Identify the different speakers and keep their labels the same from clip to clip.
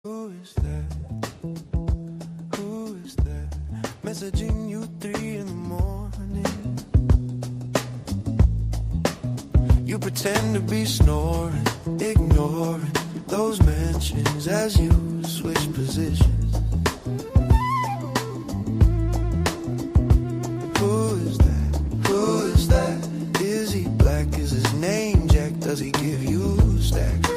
Speaker 1: Who is that? Who is that? Messaging you 3 in the morning. You pretend to be snoring, ignoring those mentions as you switch positions. Who is that? Who is that? Is he black? Is his name Jack? Does he give you stacks?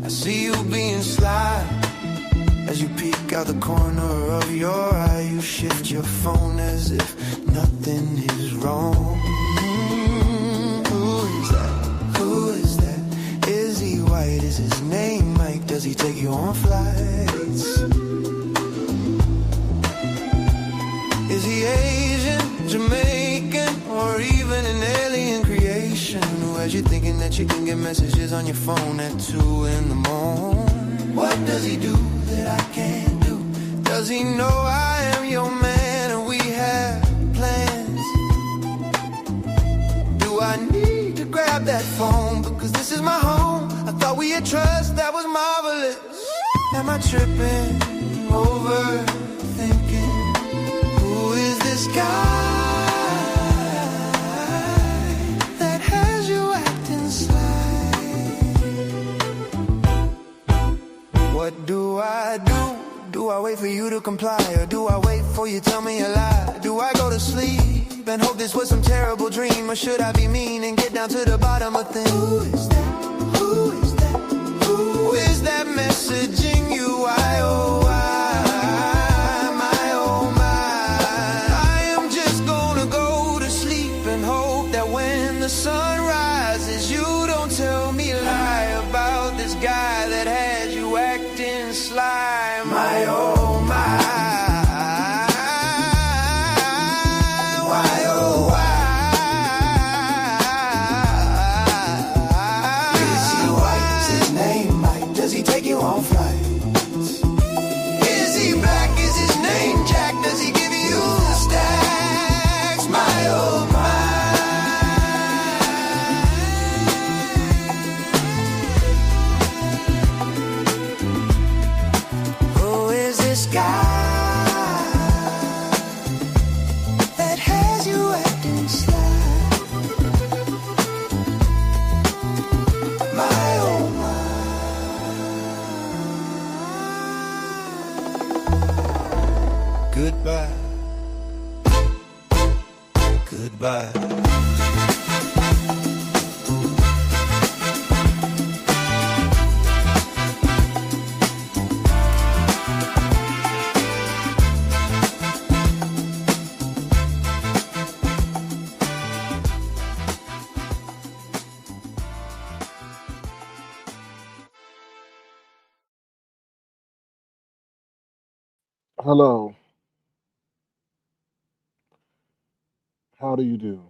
Speaker 1: I see you being sly as you peek out the corner of your eye. You shift your phone as if nothing is wrong. Who is that? Who is that? Is he white? Is his name Mike? Does he take you on flights? Is he Asian, Jamaican, or even an alien creation? Who has you thinking that you can get messages on your phone at 2 in the morning? What does he do that I can't do? Does he know I am your man and we have plans? Do I need to grab that phone because this is my home? I thought we had trust, that was marvelous. Am I tripping, overthinking? Who is this guy that has you acting sly? What do I do? Do I wait for you to comply, or do I wait for you to tell me a lie? Do I go to sleep and hope this was some terrible dream, or should I be mean and get down to the bottom of things? Who is that? Who is that? Who is that messaging you? Why, oh, why, my, oh, my. I am just gonna go to sleep and hope that when the sun rises, you don't tell me a lie about this guy that has you acting sly. My, oh, my. Why, oh, why? Is he white? Is his name Mike? Does he take you on flights? Is he black? Is his name Jack? Does he give you the stacks? My, oh, my. Who is this guy that has you acting sly? My, oh, my. Goodbye. Goodbye.
Speaker 2: Hello, how do you do?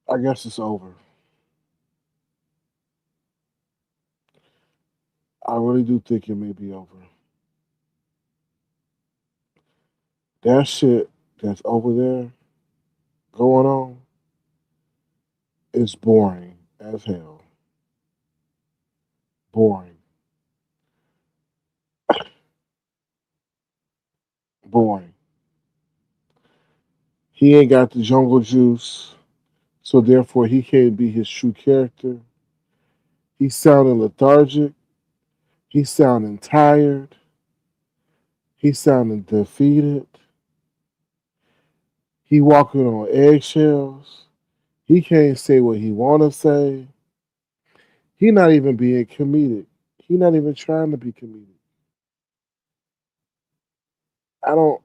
Speaker 2: I guess it's over. I really do think it may be over. That shit that's over there going on is boring as hell. Boring. Boring. He ain't got the jungle juice, so therefore he can't be his true character. He's sounding lethargic. He's sounding tired. He's sounding defeated. He walking on eggshells. He can't say what he wanna say. He not even being comedic. He not even trying to be comedic. I don't.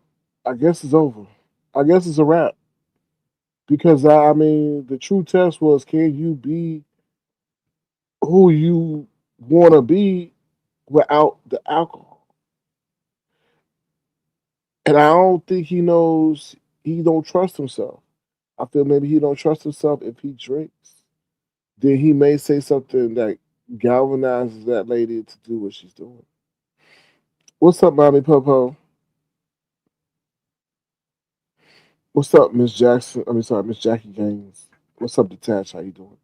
Speaker 2: I guess it's over. I guess it's a wrap because I mean the true test was can you be who you want to be without the alcohol? And I don't think he knows. He don't trust himself. I feel maybe he don't trust himself if he drinks. Then he may say something that galvanizes that lady to do what she's doing. What's up, mommy Popo? What's up, Miss Jackson? I mean, sorry, Miss Jackie Gaines. What's up, Detached? How you doing?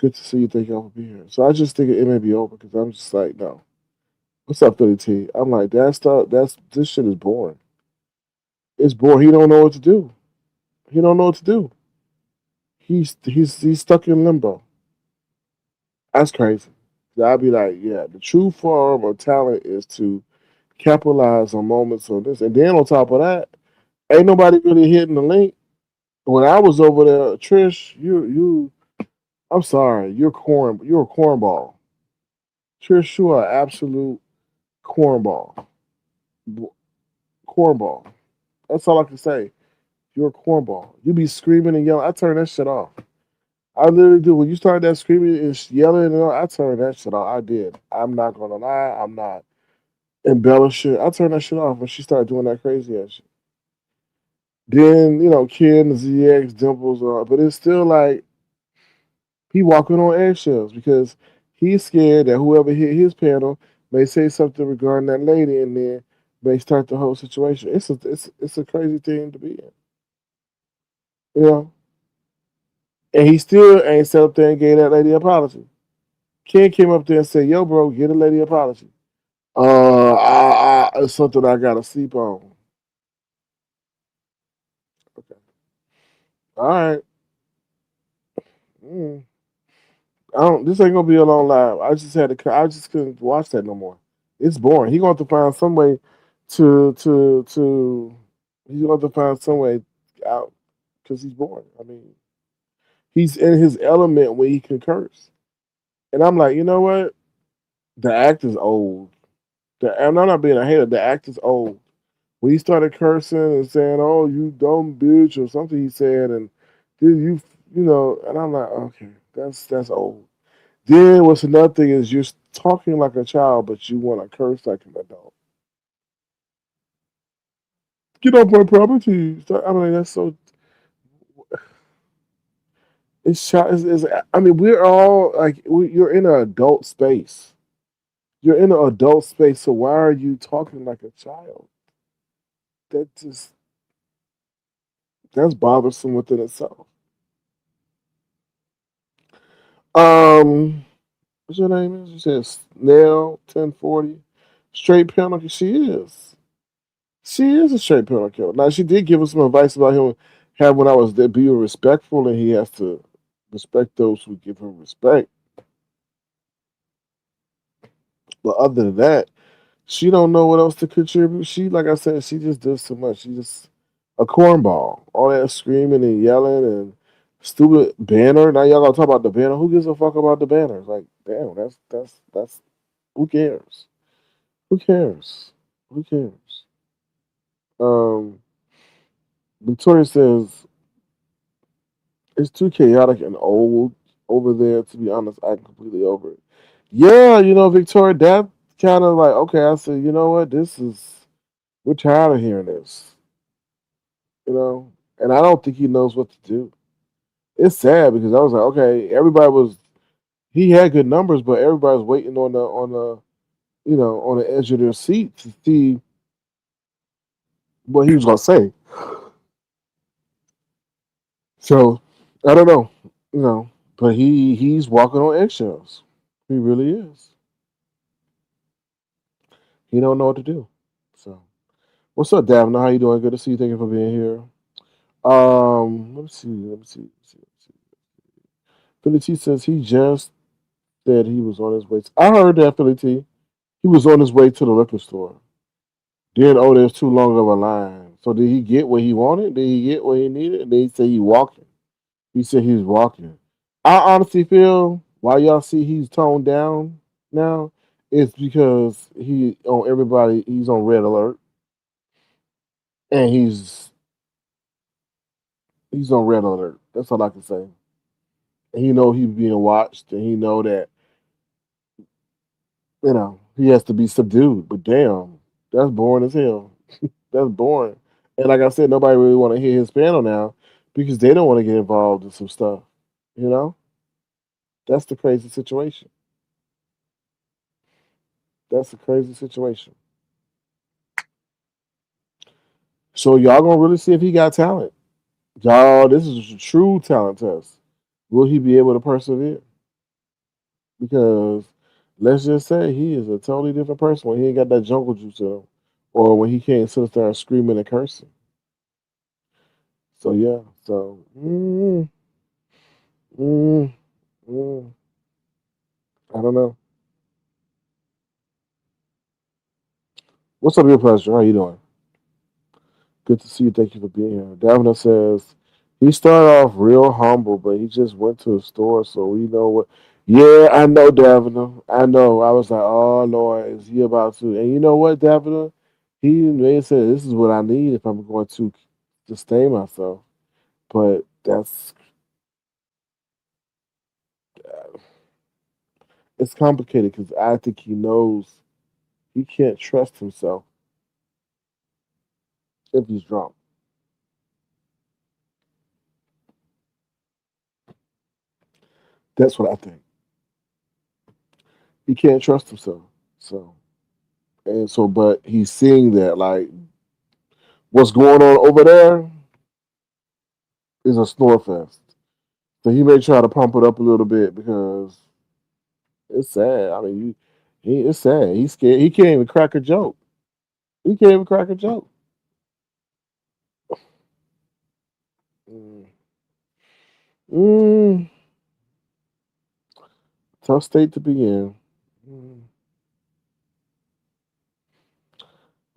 Speaker 2: Good to see you. Thank y'all for being here. So I just think it may be over because I'm just like, no. What's up, Philly T? I'm like, that stuff. That's this shit is boring. It's boring. He don't know what to do. He don't know what to do. He's stuck in limbo. That's crazy. I'd be like, yeah, the true form of talent is to capitalize on moments of this. And then on top of that, ain't nobody really hitting the link. When I was over there, Trish, I'm sorry, you're a cornball. Trish, you are absolute cornball. Cornball. That's all I can say. You're a cornball. You be screaming and yelling. I turn that shit off. I literally do. When you start that screaming and yelling, and all, I turn that shit off. I did. I'm not gonna lie. I'm not embellishing. I turned that shit off when she started doing that crazy ass shit. Then Ken, ZX, Dimples, but it's still like he walking on eggshells because he's scared that whoever hit his panel may say something regarding that lady, and then may start the whole situation. It's a crazy thing to be in, you know. And he still ain't sat up there and gave that lady an apology. Ken came up there and said, "Yo, bro, get a lady an apology." It's something I gotta sleep on. Okay, all right. Mm. I don't. This ain't gonna be a long live. I just had to. I just couldn't watch that no more. It's boring. He going to find some way to. He's going to find some way out because he's boring. I mean, he's in his element when he can curse, and I'm like, you know what? The act is old. I'm not being a hater. The act is old. When he started cursing and saying, "Oh, you dumb bitch" or something, he said, and did and I'm like, okay, that's old. Then what's another thing is you're talking like a child, but you want to curse like an adult. Get off my property. I mean, that's so. I mean, we're all like, you're in an adult space. You're in an adult space, so why are you talking like a child? That just that's bothersome within itself. Um, what's your name? Is? You said Snail 1040. Straight penalty. She is. She is a straight penalty killer. Now she did give us some advice about him have when I was there, be respectful, and he has to respect those who give him respect. But other than that, she don't know what else to contribute. She, like I said, she just does too much. She just a cornball. All that screaming and yelling and stupid banner. Now y'all gonna talk about the banner. Who gives a fuck about the banners? Like, damn, that's who cares? Who cares? Who cares? Um, Victoria says it's too chaotic and old over there. To be honest, I'm completely over it. Yeah, Victoria, that kind of like okay. I said, you know what? We're tired of hearing this. And I don't think he knows what to do. It's sad because I was like, okay, everybody was he had good numbers, but everybody was waiting on the edge of their seat to see what he was gonna say. So I don't know, but he's walking on eggshells. He really is. He don't know what to do. So what's up, Davina? How you doing? Good to see you. Thank you for being here. Let me see. Let me see. Let me see. Let me see. Philly T says he just said he was on his way. I heard that, Philly T. He was on his way to the liquor store. Then, oh, there's too long of a line. So did he get what he wanted? Did he get what he needed? And then he said he walking. He said he's walking. I honestly feel why y'all see he's toned down now, it's because he's on red alert and he's on red alert. That's all I can say. And he know he's being watched and he know that, he has to be subdued. But damn, that's boring as hell. That's boring. And like I said, nobody really want to hear his panel now because they don't want to get involved in some stuff. You know, that's the crazy situation. That's the crazy situation. So y'all gonna really see if he got talent. Y'all, this is a true talent test. Will he be able to persevere? because let's just say he is a totally different person when he ain't got that jungle juice in him, or when he can't sit there screaming and cursing. So yeah, so mm, mm, I don't know. What's up, your pleasure? How you doing? Good to see you. Thank you for being here. Davina says he started off real humble, but he just went to a store, so we know what. Yeah, I know, Davina. I know. I was like, oh Lord, is he about to? And you know what, Davina? He may say this is what I need if I'm going to sustain myself. But that's it's complicated because I think he knows he can't trust himself if he's drunk. That's what I think. He can't trust himself. So but he's seeing that like what's going on over there is a snore fest. So he may try to pump it up a little bit because it's sad. I mean, it's sad. He's scared. He can't even crack a joke. He can't even crack a joke. Mm. Mm. Tough state to be in. Mm.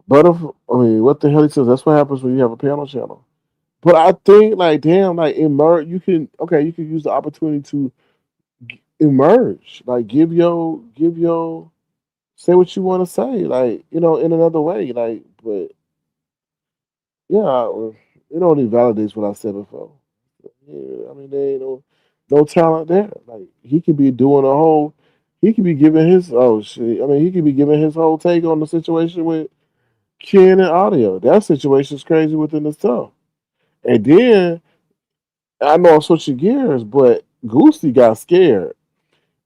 Speaker 2: But if I mean, what the hell he says? That's what happens when you have a piano channel. But I think, like, damn, like emerge. You can okay. You can use the opportunity to emerge. Like, give your say what you want to say. Like, in another way. Like, but yeah, it only validates what I said before. Yeah, I mean, there ain't no talent there. Like, he could be doing a whole. He could be giving his oh shit. I mean, he could be giving his whole take on the situation with Ken and Audio. That situation's crazy within itself. And then I know I'm switching gears, but Goosey got scared.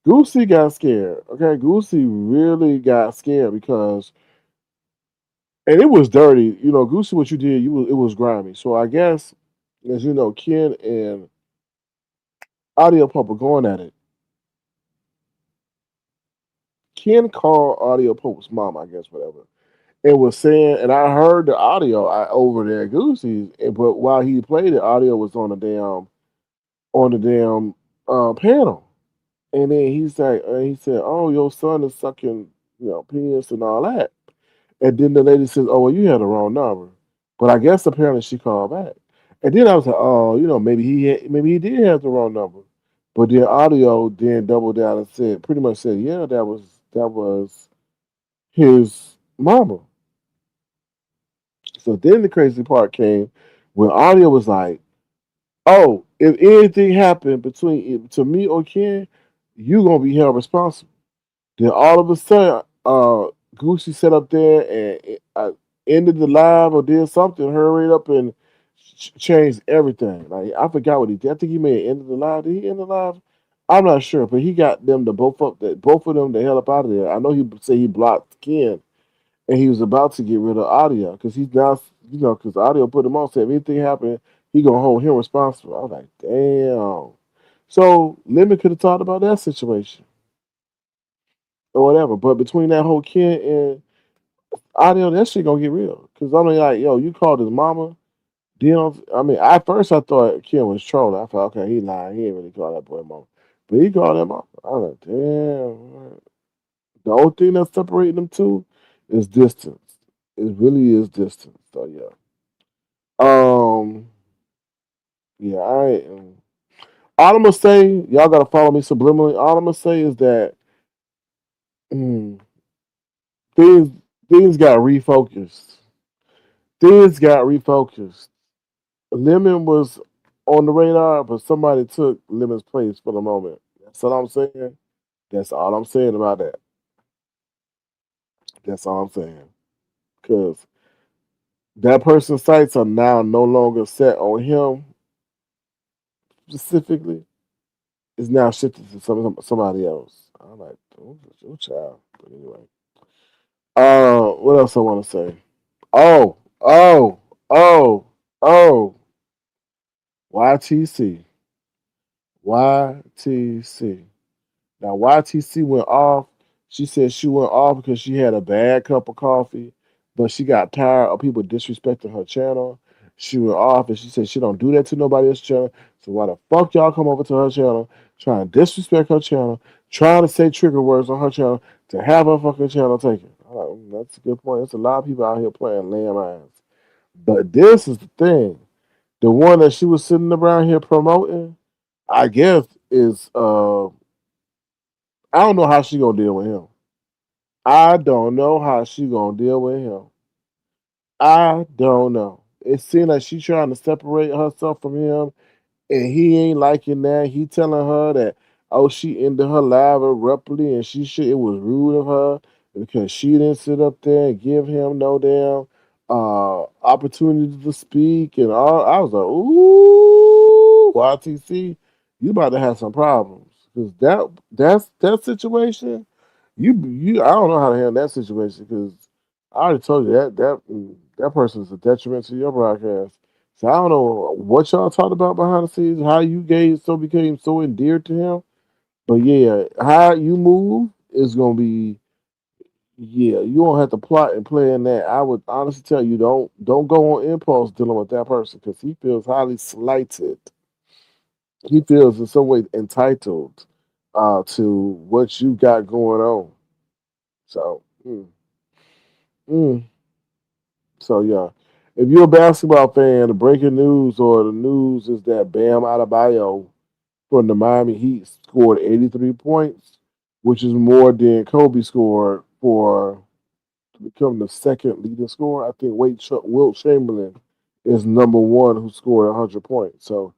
Speaker 2: Goosey got scared. Okay, Goosey really got scared because, and it was dirty. Goosey, what you did, it was grimy. So I guess, as you know, Ken and Audio Pump are going at it. Ken called Audio Pump's mom, I guess, whatever, and was saying, and I heard the audio over there at Goosey's, but while he played it, Audio was on the damn panel. And then he said, "Oh, your son is sucking, penis and all that." And then the lady says, "Oh, well, you had the wrong number." But I guess apparently she called back. And then I was like, "Oh, maybe he did have the wrong number." But then audio then doubled down and pretty much said, "Yeah, that was his mama." So then the crazy part came when audio was like, "Oh, if anything happened between to me or Ken, you gonna be held responsible." Then all of a sudden, Gucci sat up there and ended the live or did something, hurried up and changed everything. Like I forgot what he did. I think he may have ended the live. Did he end the live? I'm not sure, but he got them to both of them the hell up out of there. I know he said he blocked Ken and he was about to get rid of audio because he's now because audio put him on. Said if anything happened, he gonna hold him responsible. I was like, damn. So Lemon could have talked about that situation or whatever. But between that whole Ken and audio, that shit gonna get real. Cause I'm like, yo, you called his mama. I mean, at first I thought Ken was trolling. I thought, okay, he lying. He ain't really call that boy mama. But he called that mama. I was like, damn. Man. The only thing that's separating them two is distance. It really is distance. So yeah. Um. Yeah. All I'm gonna say, y'all gotta follow me subliminally. All I'm gonna say is that mm, things things got refocused. Things got refocused. Lemon was on the radar, but somebody took Lemon's place for the moment. That's all I'm saying. That's all I'm saying about that. That's all I'm saying. Because that person's sights are now no longer set on him specifically. It's now shifted to somebody else. I'm like, oh child. But anyway. What else I want to say? Oh, oh, oh, oh. YTC. YTC. Now YTC went off. She said she went off because she had a bad cup of coffee, but she got tired of people disrespecting her channel. She went off and she said she don't do that to nobody else's channel. So why the fuck y'all come over to her channel, trying to disrespect her channel, trying to say trigger words on her channel to have her fucking channel taken? I'm like, that's a good point. There's a lot of people out here playing landmines. But this is the thing. The one that she was sitting around here promoting, I guess, is I don't know how she gonna deal with him. I don't know how she gonna deal with him. I don't know. It seems like she's trying to separate herself from him, and he ain't liking that. He telling her that oh she ended her live abruptly, and she should it was rude of her because she didn't sit up there and give him no damn opportunity to speak and all. I was like, ooh, YTC, you about to have some problems because that's that situation. You I don't know how to handle that situation because I already told you that person is a detriment to your broadcast. So I don't know what y'all talked about behind the scenes, how you guys so became so endeared to him. But yeah, how you move is gonna be yeah, you don't have to plot and plan that. I would honestly tell you don't go on impulse dealing with that person because he feels highly slighted. He feels in some way entitled to what you got going on. So mm. So yeah, if you're a basketball fan, the breaking news or the news is that Bam Adebayo from the Miami Heat scored 83 points, which is more than Kobe scored for to become the second leading scorer. I think Wilt Chamberlain is number one who scored 100 points. So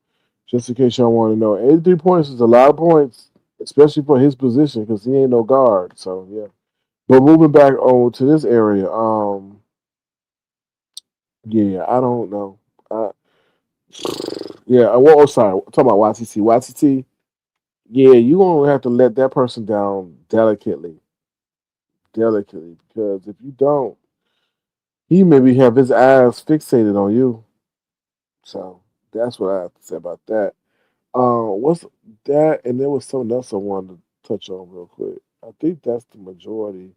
Speaker 2: just in case y'all want to know, 83 points is a lot of points, especially for his position because he ain't no guard. So yeah. But moving back on to this area, yeah, I don't know. Uh, yeah, well, oh, sorry, I'm talking about YTC. YTC, yeah, you gonna have to let that person down delicately, because if you don't, he maybe have his eyes fixated on you. So that's what I have to say about that. What's that? And there was something else I wanted to touch on real quick. I think that's the majority.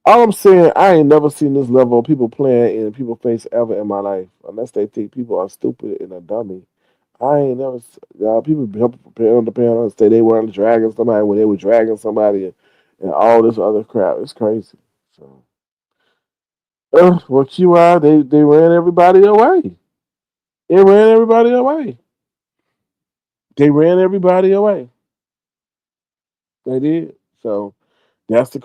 Speaker 2: All I'm saying, I ain't never seen this level of people playing in people's face ever in my life, unless they think people are stupid and a dummy. I ain't never. People jump on the panel and say they weren't dragging somebody when they were dragging somebody and all this other crap. It's crazy. So, well, QI, they ran everybody away. They ran everybody away. They ran everybody away. They did. So that's the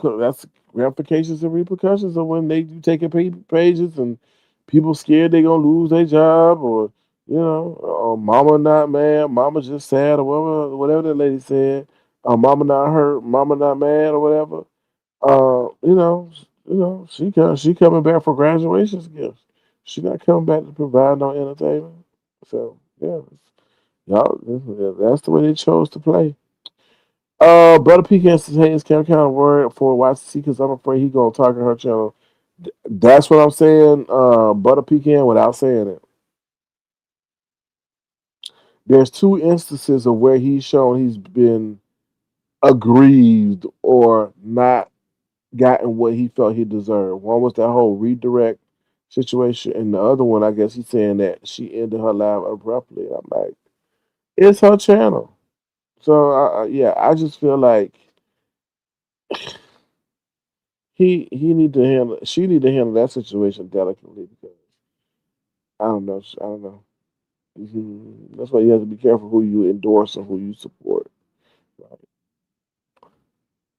Speaker 2: ramifications and repercussions of when they do taking pages and people scared they gonna lose their job or or mama not mad, mama just sad or whatever the lady said. Mama not hurt, mama not mad or whatever. She coming back for graduation gifts. She not coming back to provide no entertainment. So yeah, y'all, that's the way they chose to play. Brother Pecan says, "Hey, it's kind of word for YC because I'm afraid he gonna target her channel." That's what I'm saying. Butter Pecan, without saying it, there's two instances of where he's shown he's been aggrieved or not gotten what he felt he deserved. One was that whole redirect situation, and the other one, I guess he's saying that she ended her live abruptly. I'm like, it's her channel. So yeah, I just feel like he need to handle she need to handle that situation delicately because I don't know I don't know. That's why you have to be careful who you endorse and who you support. Right.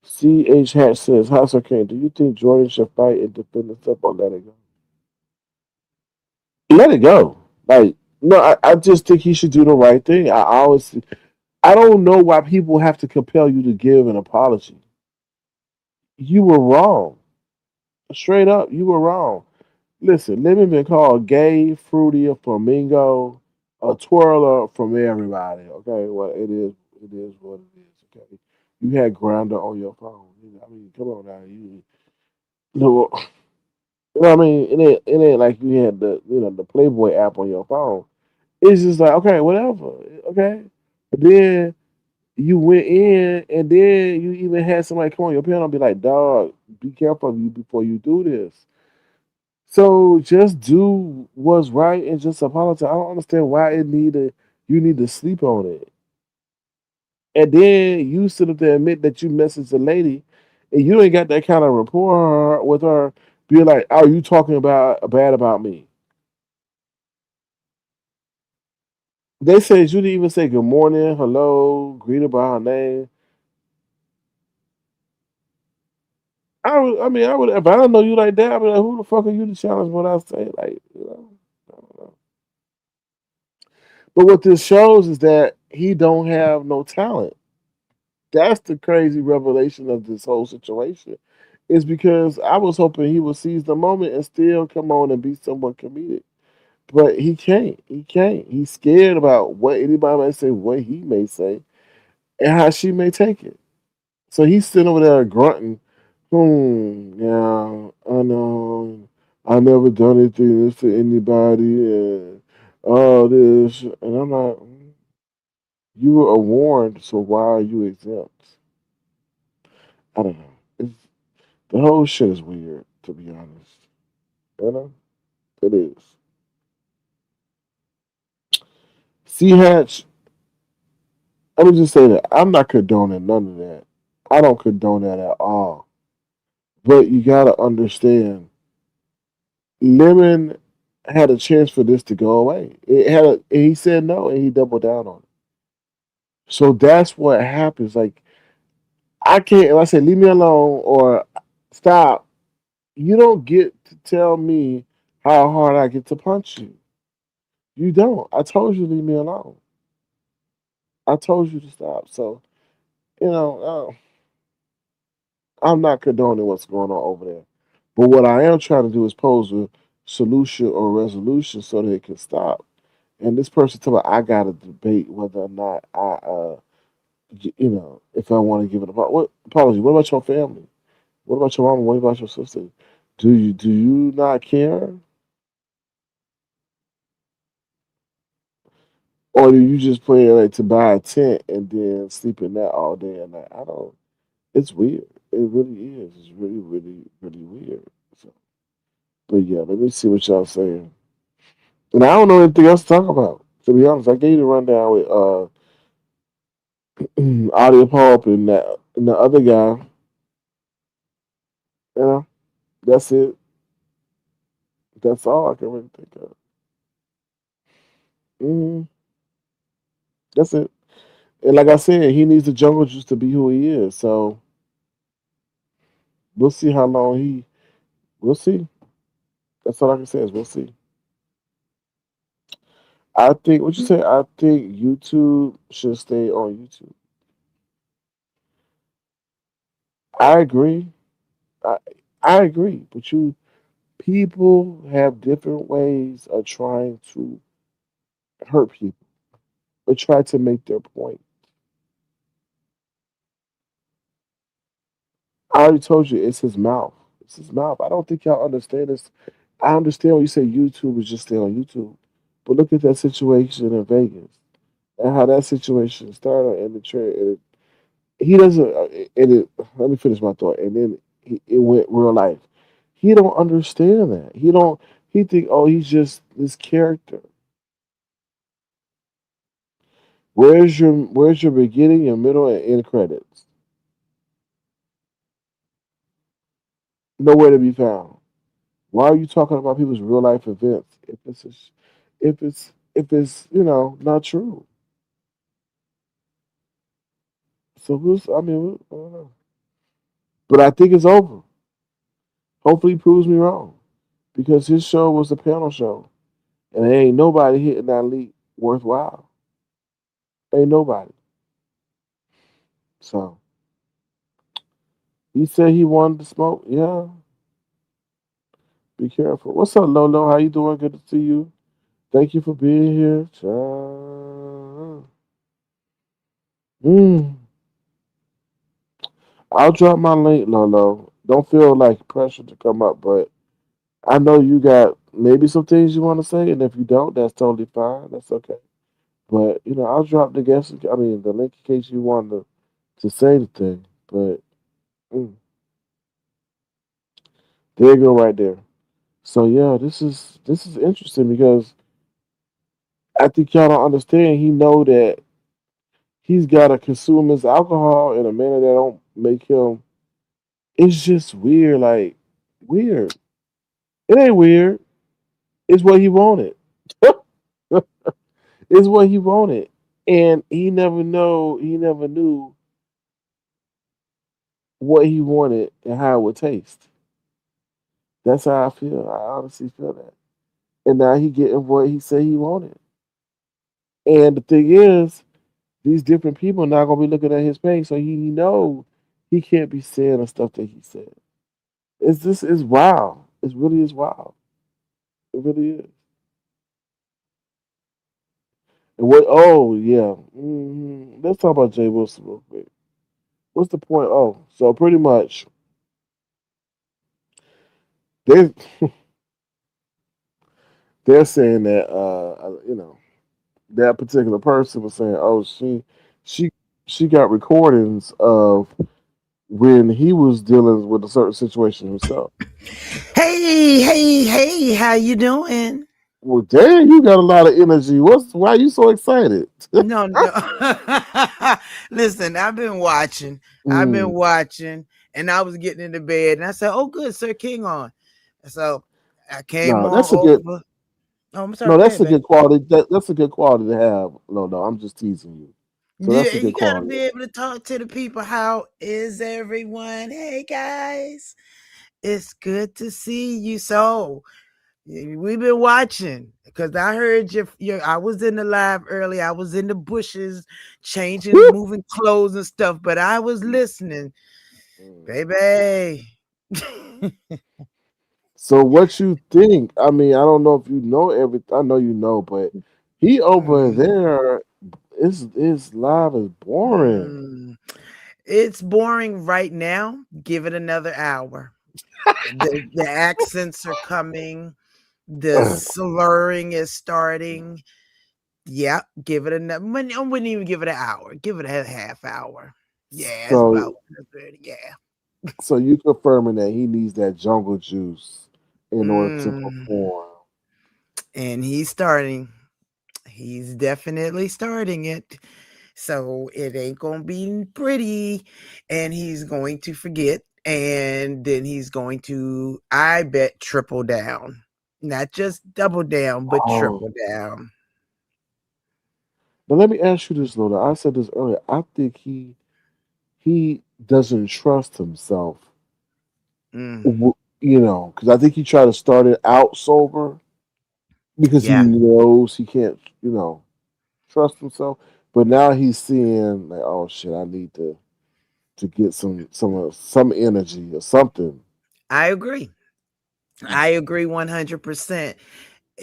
Speaker 2: CH Hatch says, "House okay? Do you think Jordan should fight and defend himself or let it go? Let it go. Like no, I just think he should do the right thing. I don't know why people have to compel you to give an apology. You were wrong. Straight up, you were wrong. Listen, Lemon been called gay, fruity, a flamingo, a twirler from everybody. Okay, well it is what it is. Okay, you had Grinder on your phone. I mean, come on now, you know, you know what I mean? It ain't like you had the Playboy app on your phone. It's just like okay, whatever. Okay, but then You went in, and then you even had somebody come on your panel and be like, "Dog, be careful of you before you do this." So just do what's right and just apologize. I don't understand why you need to sleep on it. And then you sit up there and admit that you messaged the lady and you ain't got that kind of rapport with her, be like, "Oh, you talking about bad about me?" They said you didn't even say good morning, hello, greet her by her name. I would, if I don't know you like that, I'd be like, who the fuck are you to challenge what I say? Like, I don't know. But what this shows is that he don't have no talent. That's the crazy revelation of this whole situation. Is because I was hoping he would seize the moment and still come on and be somewhat comedic. But he can't. He can't. He's scared about what anybody may say, what he may say, and how she may take it. So he's sitting over there grunting, yeah, I know. I never done anything this to anybody and all this. And I'm like, you were warned, so why are you exempt? I don't know. The whole shit is weird, to be honest. You know? It is. C Hatch, let me just say that I'm not condoning none of that. I don't condone that at all. But you gotta understand, Lemon had a chance for this to go away. And he said no, and he doubled down on it. So that's what happens. Like I can't. If I say leave me alone or stop, you don't get to tell me how hard I get to punch you. You don't. I told you leave me alone. I told you to stop. So you know, I'm not condoning what's going on over there. But what I am trying to do is pose a solution or resolution so that it can stop. And this person told me I got to debate whether or not if I want to give it a what apology. What about your family? What about your mama? What about your sister? Do you not care, or do you just plan like to buy a tent and then sleep in that all day and night? I don't. It's weird. It really is. It's really, really, really weird. So, but yeah, let me see what y'all saying. And I don't know anything else to talk about. To be honest, I gave you the rundown with Audio Pulp and the other guy. You know, that's it. That's all I can really think of. Hmm. That's it. And like I said, he needs the jungle juice to be who he is. So we'll see how long he. We'll see. That's all I can say is we'll see. I think what you say. I think YouTube should stay on YouTube. I agree. I I agree. But people have different ways of trying to hurt people or try to make their point. I already told you it's his mouth. It's his mouth. I don't think y'all understand this. I understand when you say YouTube is just stay on YouTube. But look at that situation in Vegas and how that situation started in the trade. And he doesn't. Let me finish my thought. And then it went real life. He don't understand that. He don't. He think, oh, he's just this character. Where's your beginning, your middle, and end credits? Nowhere to be found. Why are you talking about people's real life events if it's not true? So I mean, I don't know. But I think it's over. Hopefully, he proves me wrong because his show was a panel show, and there ain't nobody hitting that league worthwhile. Ain't nobody. So he said he wanted to smoke. Yeah, be careful. What's up, Lolo? How you doing? Good to see you. Thank you for being here. Child. Mm. I'll drop my link, Lolo. Don't feel like pressure to come up, but I know you got maybe some things you want to say, and if you don't, that's totally fine. That's okay. But I'll drop the guest. I mean, the link in case you want to say the thing. But mm, there you go, right there. So yeah, this is interesting because I think y'all don't understand. He know that he's got to consume his alcohol in a manner that don't make him. It's just weird, like weird. It ain't weird. It's what he wanted. It's what he wanted, and he never knew what he wanted and how it would taste. That's how I feel. I honestly feel that. And now he getting what he said he wanted. And the thing is, these different people not gonna be looking at his page, so he know he can't be saying the stuff that he said. It's just it's wild. It really is wild. It really is. And what? Oh yeah. Let's talk about Jay Wilson real quick. What's the point? Oh, so pretty much they they're saying that that particular person was saying, oh she she got recordings of when he was dealing with a certain situation himself.
Speaker 3: Hey, how you doing?
Speaker 2: Well, damn, you got a lot of energy. Why are you so excited?
Speaker 3: No. Listen, I've been watching. I've been
Speaker 2: Mm,
Speaker 3: watching, and I was getting into bed, and I said, "Oh, good, Sir King on." So I came
Speaker 2: no,
Speaker 3: on
Speaker 2: that's a good.
Speaker 3: over. Oh, I'm sorry.
Speaker 2: No,
Speaker 3: Go
Speaker 2: that's
Speaker 3: ahead,
Speaker 2: a
Speaker 3: babe.
Speaker 2: good quality. That's a good quality to have. No, I'm just teasing you. So
Speaker 3: Yeah,
Speaker 2: that's a
Speaker 3: you
Speaker 2: good
Speaker 3: gotta
Speaker 2: quality.
Speaker 3: be able to talk to the people. How is everyone? Hey guys, it's good to see you. So we've been watching because I heard your. I was in the live early. I was in the bushes, changing, moving clothes and stuff. But I was listening,
Speaker 2: Mm.
Speaker 3: baby.
Speaker 2: So what you think? I mean, I don't know if you know everything. I know you know, but he over
Speaker 3: Mm,
Speaker 2: there is live is boring.
Speaker 3: mm. It's boring right now. Give it another hour. The accents are coming. The slurring is starting. Yeah, give it another. I wouldn't even give it an hour. Give it a half hour. Yeah, it's
Speaker 2: So
Speaker 3: about 30. Yeah.
Speaker 2: so you confirming that he needs that jungle juice in order to
Speaker 3: Mm.
Speaker 2: perform.
Speaker 3: And he's starting. He's definitely starting it. So it ain't gonna be pretty. And he's going to forget. And then he's going to, I bet, triple down. Not just double down, but
Speaker 2: Oh.
Speaker 3: triple down.
Speaker 2: But let me ask you this, Lola. I said this earlier. I think he doesn't trust himself.
Speaker 3: Mm.
Speaker 2: Because I think he tried to start it out sober because he
Speaker 3: Yeah.
Speaker 2: knows he can't, trust himself. But now he's seeing like, oh shit, I need to get some energy or something.
Speaker 3: I agree. I agree 100%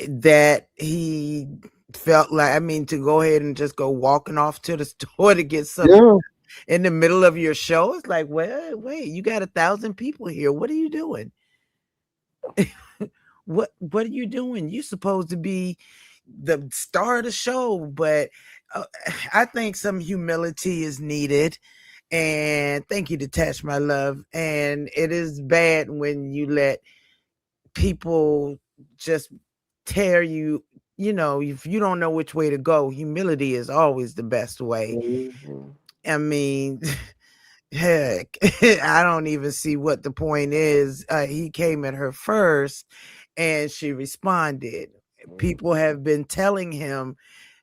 Speaker 3: that he felt like, I mean, to go ahead and just go walking off to the store to get some
Speaker 2: Yeah.
Speaker 3: in the middle of your show. It's like, wait, you got 1,000 people here. What are you doing? What are you doing? You're supposed to be the star of the show, but uh, I think some humility is needed. And thank you, Detach My Love. And it is bad when you let people just tear you. If you don't know which way to go, humility is always the best way.
Speaker 2: Mhm.
Speaker 3: I mean, heck, I don't even see what the point is. He came at her first and she responded. People
Speaker 2: Mhm.
Speaker 3: have been telling him,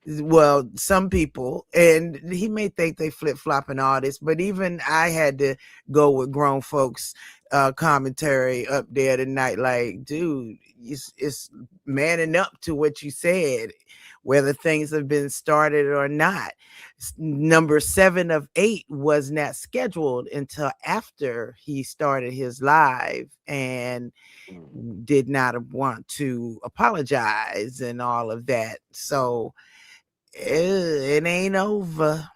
Speaker 3: well, some people, and he may think they flip flop and all this, but even I had to go with grown folks commentary up there tonight. Like, dude, it's manning up to what you said, whether things have been started or not. Number 7 of 8 was not scheduled until after he started his live and
Speaker 2: Mhm.
Speaker 3: did not want to apologize and all of that. So it ain't over.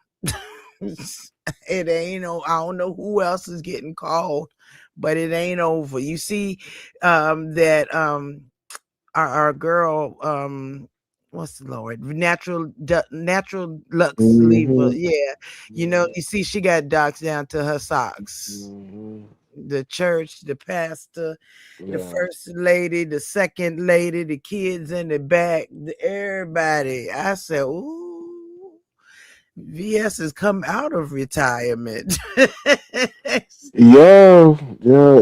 Speaker 3: It ain't. I don't know who else is getting called, but it ain't over. You see, that our girl, what's the Lord? Natural Lux Lever.
Speaker 2: Mm-hmm.
Speaker 3: Yeah. You see, she got docs down to her socks.
Speaker 2: Mm-hmm.
Speaker 3: The church, the pastor, the
Speaker 2: Yeah.
Speaker 3: first lady, the second lady, the kids in the back, everybody. I said, ooh, VS has come out of retirement.
Speaker 2: Yeah, yeah,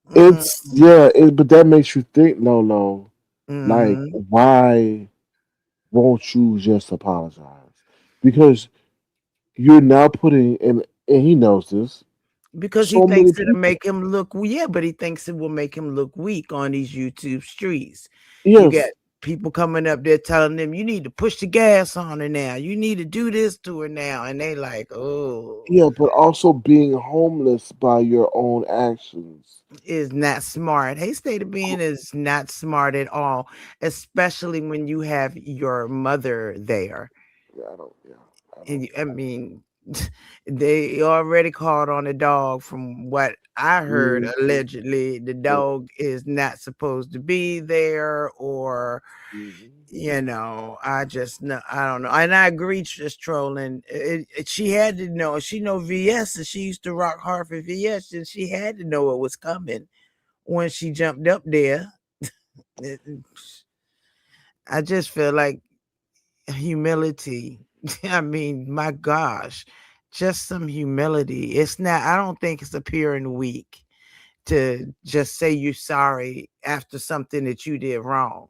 Speaker 3: Mm,
Speaker 2: but that makes you think, Lolo, like,
Speaker 3: mhm.
Speaker 2: why won't you just apologize? Because you're now putting, and he knows this,
Speaker 3: Because he
Speaker 2: so many
Speaker 3: thinks it'll
Speaker 2: people.
Speaker 3: make him look, yeah, but he thinks it will make him look weak on these YouTube streets. You got
Speaker 2: Yes,
Speaker 3: people coming up there telling them, you need to push the gas on her now. You need to do this to her now. And they like, oh,
Speaker 2: yeah, but also being homeless by your own actions.
Speaker 3: is not smart. Hey, state of being is not smart at all, especially when you have your mother there.
Speaker 2: Yeah, I don't. Yeah, I
Speaker 3: And
Speaker 2: don't.
Speaker 3: I mean, they already called on the dog from what I heard
Speaker 2: Mm-hmm.
Speaker 3: allegedly. The
Speaker 2: Yeah.
Speaker 3: dog is not supposed to be there, or
Speaker 2: Mm-hmm.
Speaker 3: I just know, I don't know. And I agree, just trolling. She had to know. She know VS, and she used to rock hard for VS, and she had to know it was coming when she jumped up there. It- I just feel like humility. I mean, my gosh, just some humility. It's not, I don't think it's appearing weak to just say you're sorry after something that you did wrong.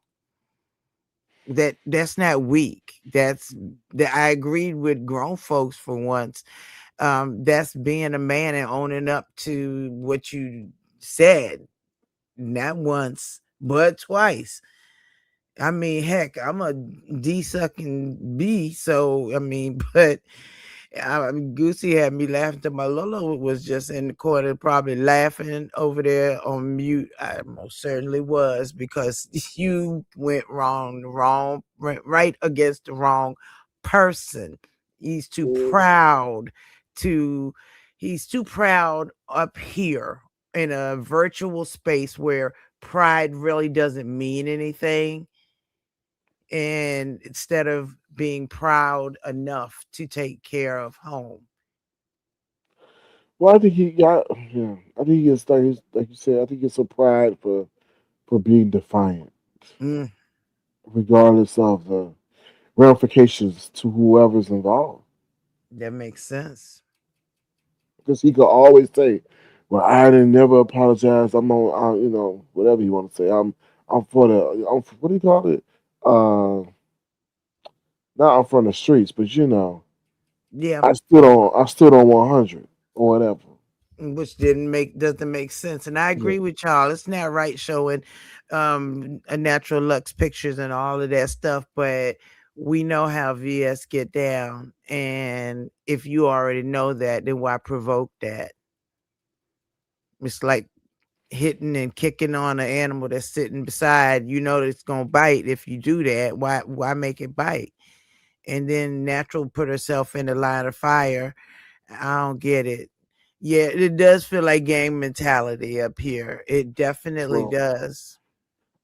Speaker 3: That's not weak. That's that I agreed with grown folks for once. That's being a man and owning up to what you said, not once, but twice. I mean, heck, I'm a D sucking B, so I mean, but Goosey had me laughing till my Lolo was just in the corner, probably laughing over there on mute. I most certainly was, because you went right against the wrong person. He's too proud to. He's too proud up here in a virtual space where pride really doesn't mean anything, and instead of being proud enough to take care of home.
Speaker 2: Well, I think he got. Yeah, I think he gets like you said. I think he gets some pride for being defiant,
Speaker 3: Mm,
Speaker 2: regardless of the ramifications to whoever's involved.
Speaker 3: that makes sense.
Speaker 2: Because he could always say, "Well, I didn't never apologize. I'm on, whatever you want to say. I'm for the, what do you call it? Uh, Not I'm from the streets, but
Speaker 3: Yeah,
Speaker 2: I stood on 100 or whatever.
Speaker 3: which doesn't make sense. And I
Speaker 2: Yeah.
Speaker 3: agree with y'all. It's not right showing a natural lux pictures and all of that stuff, but we know how VS get down. And if you already know that, then why provoke that? It's like hitting and kicking on an animal that's sitting beside, you know that it's gonna bite. If you do that, why make it bite? And then Natural put herself in the line of fire. I don't get it. Yeah, it does feel like gang mentality up here. It definitely
Speaker 2: Well,
Speaker 3: does.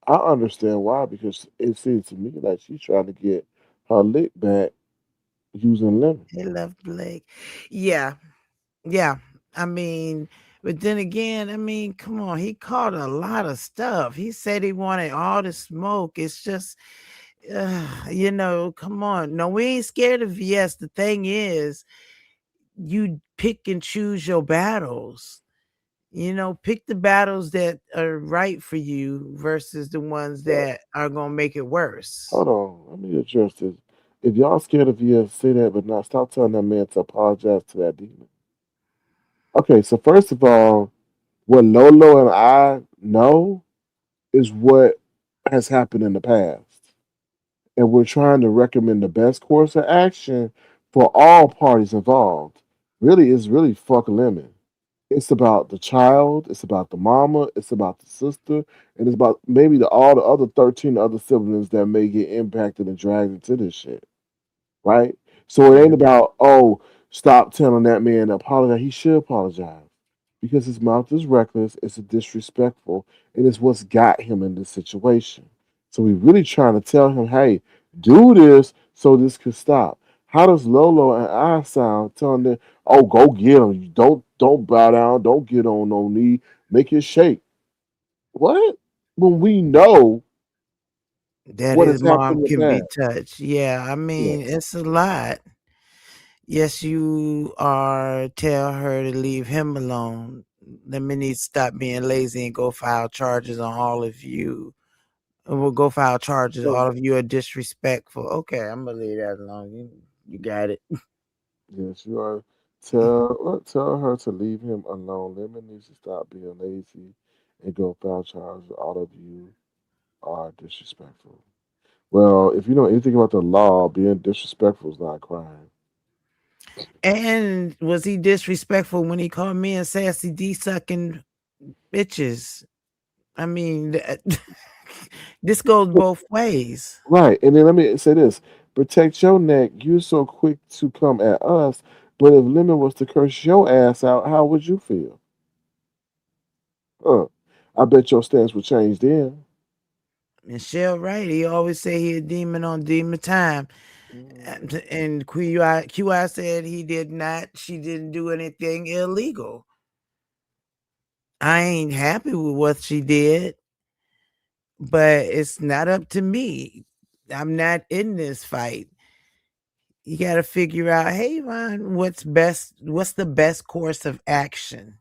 Speaker 2: I understand why, because it seems to me like she's trying to get her lick back using lemon.
Speaker 3: They love Blake. Yeah, yeah. I mean, but then again, I mean, come on, he caught a lot of stuff. He said he wanted all the smoke. It's just, come on. No, we ain't scared of VS. The thing is, you pick and choose your battles. Pick the battles that are right for you versus the ones
Speaker 2: Well,
Speaker 3: that are gonna make it worse.
Speaker 2: hold on, let me address this. If y'all scared of you, say that, but not stop telling that man to apologize to that demon. Okay, so first of all, what Lolo and I know is what has happened in the past. And we're trying to recommend the best course of action for all parties involved. Really, it's really fuck lemon. It's about the child, it's about the mama, it's about the sister, and it's about maybe all the other 13 other siblings that may get impacted and dragged into this shit, right? So it
Speaker 3: Yeah.
Speaker 2: ain't about, oh, stop telling that man to apologize. He should apologize because his mouth is reckless, it's disrespectful, and it's what's got him in this situation. So we really trying to tell him, hey, do this so this could stop. How does Lolo and I sound telling them, oh, go get him. Don't bow down. Don't get on no knee. Make it shake. What? When we know
Speaker 3: That
Speaker 2: what
Speaker 3: his
Speaker 2: has happened
Speaker 3: mom
Speaker 2: in the
Speaker 3: can be
Speaker 2: past.
Speaker 3: touched. Yeah, I
Speaker 2: Yeah.
Speaker 3: mean, it's a lot. Yes, you are tell her to leave him alone. Let me need to stop being lazy and go file charges on all of you. We'll go file charges.
Speaker 2: So,
Speaker 3: All of you are disrespectful. Okay, I'm gonna leave that alone. You got it.
Speaker 2: yes, you are. Tell her to leave him alone. Lemon needs to stop being lazy and go file charges. All of you are disrespectful. Well, if you know anything about the law, being disrespectful is not a crime.
Speaker 3: And was he disrespectful when he called me and sassy D sucking bitches? I mean, this goes both ways.
Speaker 2: Right. And then let me say this. Protect your neck. You're so quick to come at us. But if Lemon was to curse your ass out, how would you feel? Huh. I bet your stance would change then.
Speaker 3: Michelle right. He always say he a demon on demon time.
Speaker 2: Mm,
Speaker 3: And QI said he did not, she didn't do anything illegal. I ain't happy with what she did, but it's not up to me. I'm not in this fight. You got to figure out, hey, Ron, what's the best course of action?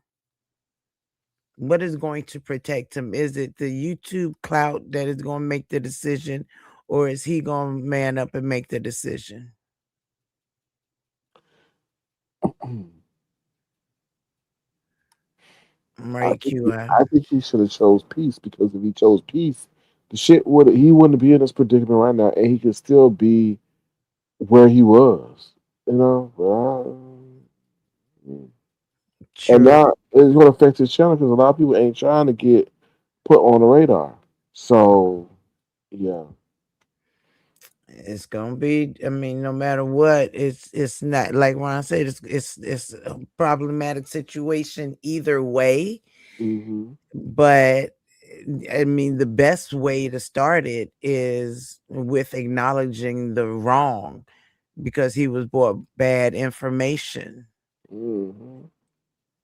Speaker 3: What is going to protect him? Is it the YouTube clout that is going to make the decision, or is he going to man up and make the decision? Right, QI.
Speaker 2: I think he should have chose peace because if he chose peace, the shit would he wouldn't be in this predicament right now, and he could still be where he was. You know, and
Speaker 3: True.
Speaker 2: now it's going to affect his channel because a lot of people ain't trying to get put on the radar. So yeah.
Speaker 3: It's gonna be. I mean, no matter what, it's not like Ron said. It's a problematic situation either way.
Speaker 2: Hmm.
Speaker 3: But I mean, the best way to start it is with acknowledging the wrong, because he was brought bad information
Speaker 2: Hmm.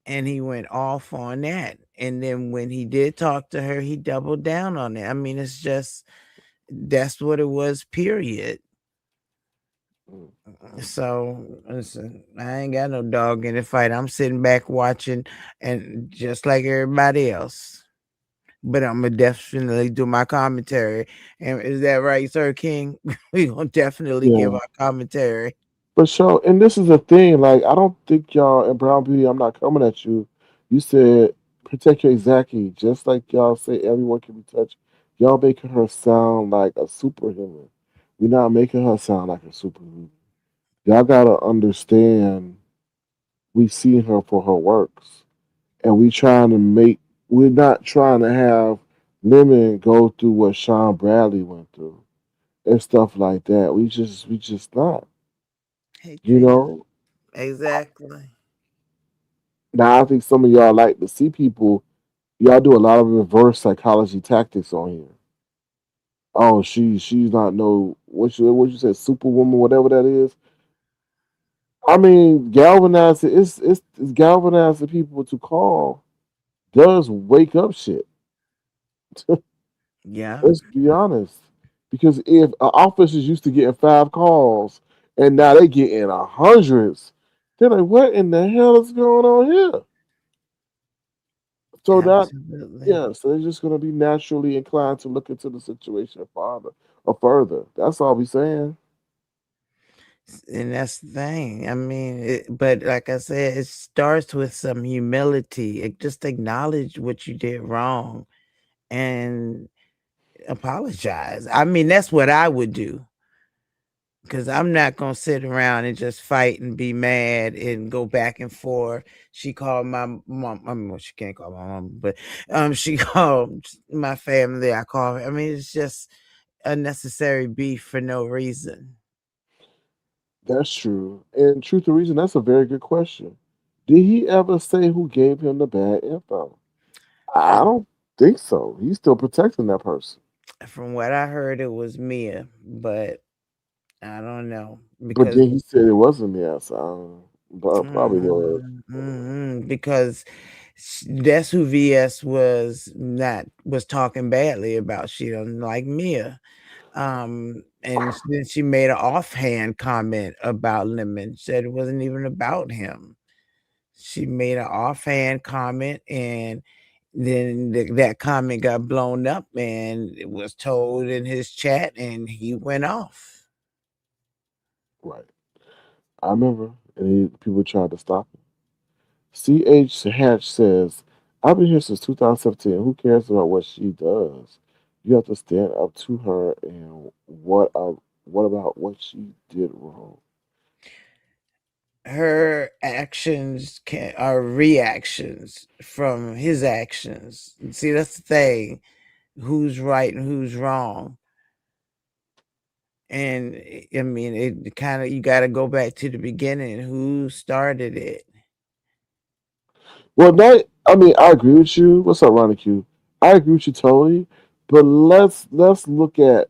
Speaker 3: and he went off on that. And then when he did talk to her, he doubled down on it. I mean, it's just that's what it was. Period. So listen, I ain't got no dog in the fight. I'm sitting back watching, and just like everybody else. But I'm gonna definitely do my commentary. And is that right, Sir King? We gonna definitely give
Speaker 2: Yeah.
Speaker 3: our commentary.
Speaker 2: For sure. And this is the thing, like I don't think y'all and Brown Beauty, I'm not coming at you. You said protect your exactly, just like y'all say everyone can be touched. Y'all making her sound like a superhuman. We're not making her sound like a superhuman. Y'all gotta understand we see her for her works. And we're not trying to have women go through what Sean Bradley went through and stuff like that. We just not.
Speaker 3: Hey,
Speaker 2: You
Speaker 3: Trina.
Speaker 2: know,
Speaker 3: Exactly.
Speaker 2: now I think some of y'all like to see people. Y'all do a lot of reverse psychology tactics on here. Oh, she's not no what you said superwoman, whatever that is. I mean, galvanizing it's galvanizing people to call does wake up shit.
Speaker 3: Yeah.
Speaker 2: Let's be honest, because if officers used to getting 5 calls and now they getting hundreds, they're like, what in the hell is going on here? So that
Speaker 3: Absolutely.
Speaker 2: yeah, so they're just gonna be naturally inclined to look into the situation farther or further. That's all we saying.
Speaker 3: And that's the thing. I mean, but like I said, it starts with some humility. It just acknowledge what you did wrong and apologize. I mean, that's what I would do, because I'm not gonna sit around and just fight and be mad and go back and forth. She called my mom. I mean, well, she can't call my mom, but she called my family. I call her. I mean, it's just unnecessary beef for no reason.
Speaker 2: That's true. And truth to reason, that's a very good question. Did he ever say who gave him the bad info? I
Speaker 3: I
Speaker 2: don't think so. He's still protecting that person.
Speaker 3: From what I heard, it was Mia, but I don't know
Speaker 2: But
Speaker 3: because
Speaker 2: then he said it wasn't me. So I don't know. But probably was.
Speaker 3: because that's who VS was not was talking badly about. She don't like Mia. And then she made an offhand comment about Lemon, said it wasn't even about him. She made an offhand comment, and then that comment got blown up, and it was told in his chat, and he went off.
Speaker 2: Right. I remember, and people tried to stop him. C.H. Hatch says, I've been here since 2017. Who cares about what she does? You have to stand up to her and what about what she did wrong?
Speaker 3: Her actions are reactions from his actions. See, that's the thing. Who's right and who's wrong? And I mean, it kind of you got to go back to the beginning. Who started it?
Speaker 2: Well, not, I mean, I agree with you. What's up, Ronnie Q? I agree with you totally. But let's look at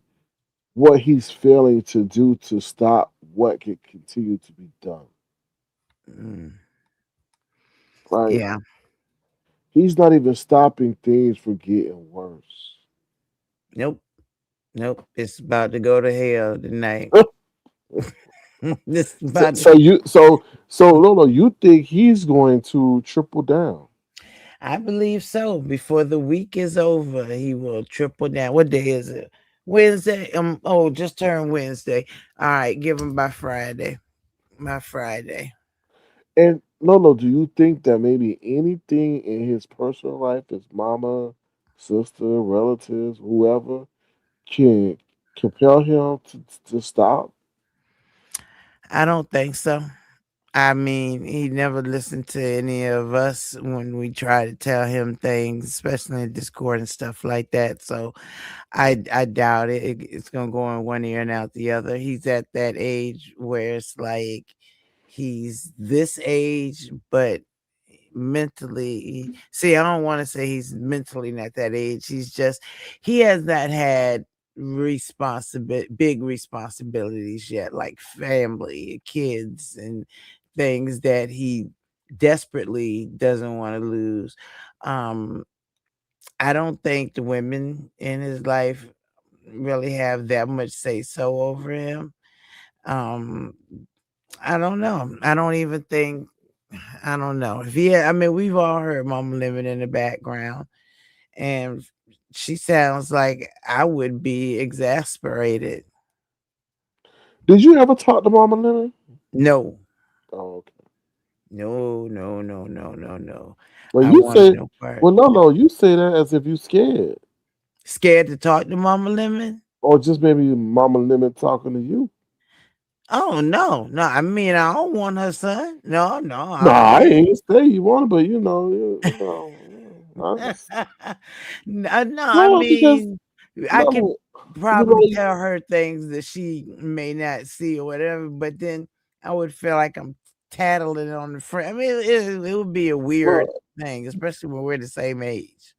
Speaker 2: what he's failing to do to stop what can continue to be done.
Speaker 3: Mm,
Speaker 2: Right?
Speaker 3: yeah,
Speaker 2: He's not even stopping things from getting worse.
Speaker 3: nope, nope. It's about to go to hell tonight. It's
Speaker 2: So,
Speaker 3: about to.
Speaker 2: so you so Lolo, you think he's going to triple down?
Speaker 3: I believe so. Before the week is over, he will triple down. What day is it? Wednesday. Oh, just turned Wednesday. All right, give him by Friday. By Friday.
Speaker 2: And Lolo, do you think that maybe anything in his personal life, his mama, sister, relatives, whoever, can compel him to stop?
Speaker 3: I don't think so. I mean, he never listened to any of us when we try to tell him things, especially in Discord and stuff like that. So I doubt it. It's gonna go in one ear and out the other. He's at that age where it's like he's this age, but mentally, see, I don't want to say he's mentally not that age. He's just he has not had big responsibilities yet, like family, kids, and things that he desperately doesn't want to lose. Um, I don't think the women in his life really have that much say so over him. Um, I don't know. I don't even think. I don't know if he. I mean, we've all heard Mama living in the background, and she sounds like I would be exasperated.
Speaker 2: Did you ever talk to Mama Leonard?
Speaker 3: No,
Speaker 2: Oh, okay.
Speaker 3: no, no, no, no, no, no.
Speaker 2: Well,
Speaker 3: I
Speaker 2: you
Speaker 3: want
Speaker 2: say,
Speaker 3: no part.
Speaker 2: well, no, you say that as if you scared,
Speaker 3: Scared to talk to Mama Lemon?
Speaker 2: or just maybe Mama Lemon talking to you.
Speaker 3: Oh no, no. I mean, I don't want her son. No, no.
Speaker 2: No, I ain't say you want it, but I just,
Speaker 3: No, no, I
Speaker 2: no, because
Speaker 3: mean, I could
Speaker 2: no,
Speaker 3: probably
Speaker 2: no,
Speaker 3: tell her things that she may not see or whatever, but then I would feel like I'm tattling on the friend. I mean, it would be a weird
Speaker 2: well,
Speaker 3: thing, especially when we're the same age.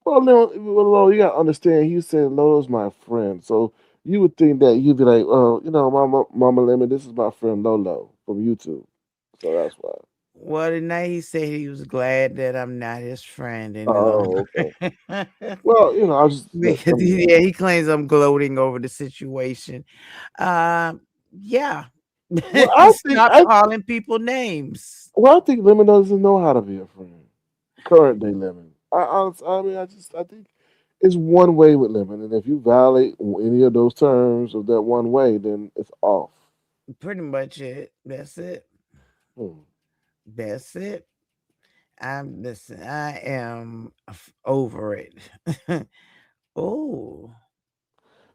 Speaker 2: Lolo, you gotta understand. He said Lolo's my friend, so you would think that you'd be like, Mama Lemon, this is my friend Lolo from YouTube, so that's why.
Speaker 3: Well, tonight he said he was glad that I'm not his friend any longer.
Speaker 2: Oh, okay. Well, I was just,
Speaker 3: Because yeah, he claims I'm gloating over the situation. Yeah.
Speaker 2: well, I think,
Speaker 3: Stop calling people names.
Speaker 2: I think Lemon doesn't know how to be a friend. Current day Lemon. I mean, I think it's one way with Lemon, and if you violate any of those terms of that one way, then it's off.
Speaker 3: Pretty much it. That's it.
Speaker 2: Hmm.
Speaker 3: That's it. Listen, I am over it. Oh,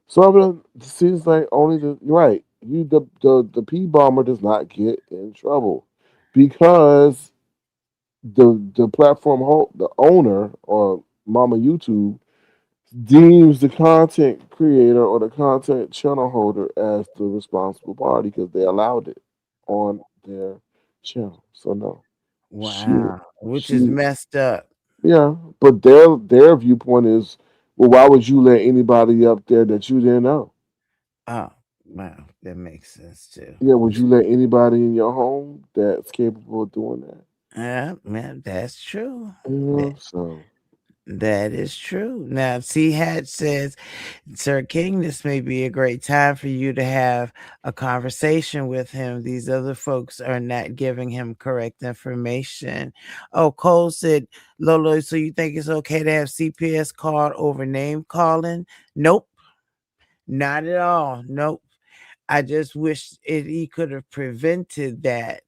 Speaker 2: So I mean, it seems like only the you're right. The P bomber does not get in trouble because the platform the owner or Mama YouTube deems the content creator or the content channel holder as the responsible party because they allowed it on their channel. So no, she
Speaker 3: wow. Which is
Speaker 2: she
Speaker 3: messed up.
Speaker 2: yeah, but their viewpoint is Well, why would you let anybody up there that you didn't know?
Speaker 3: Oh, wow, that makes sense too.
Speaker 2: Yeah, would you let anybody in your home that's capable of doing that?
Speaker 3: Yeah, man, that's true.
Speaker 2: You
Speaker 3: That,
Speaker 2: know, so
Speaker 3: that is true. Now, C Hat says, Sir King, this may be a great time for you to have a conversation with him. These other folks are not giving him correct information. Oh, Cole said, Lolo, so you think it's okay to have CPS called over name calling? Nope, not at all. Nope. I just wish he could have prevented that.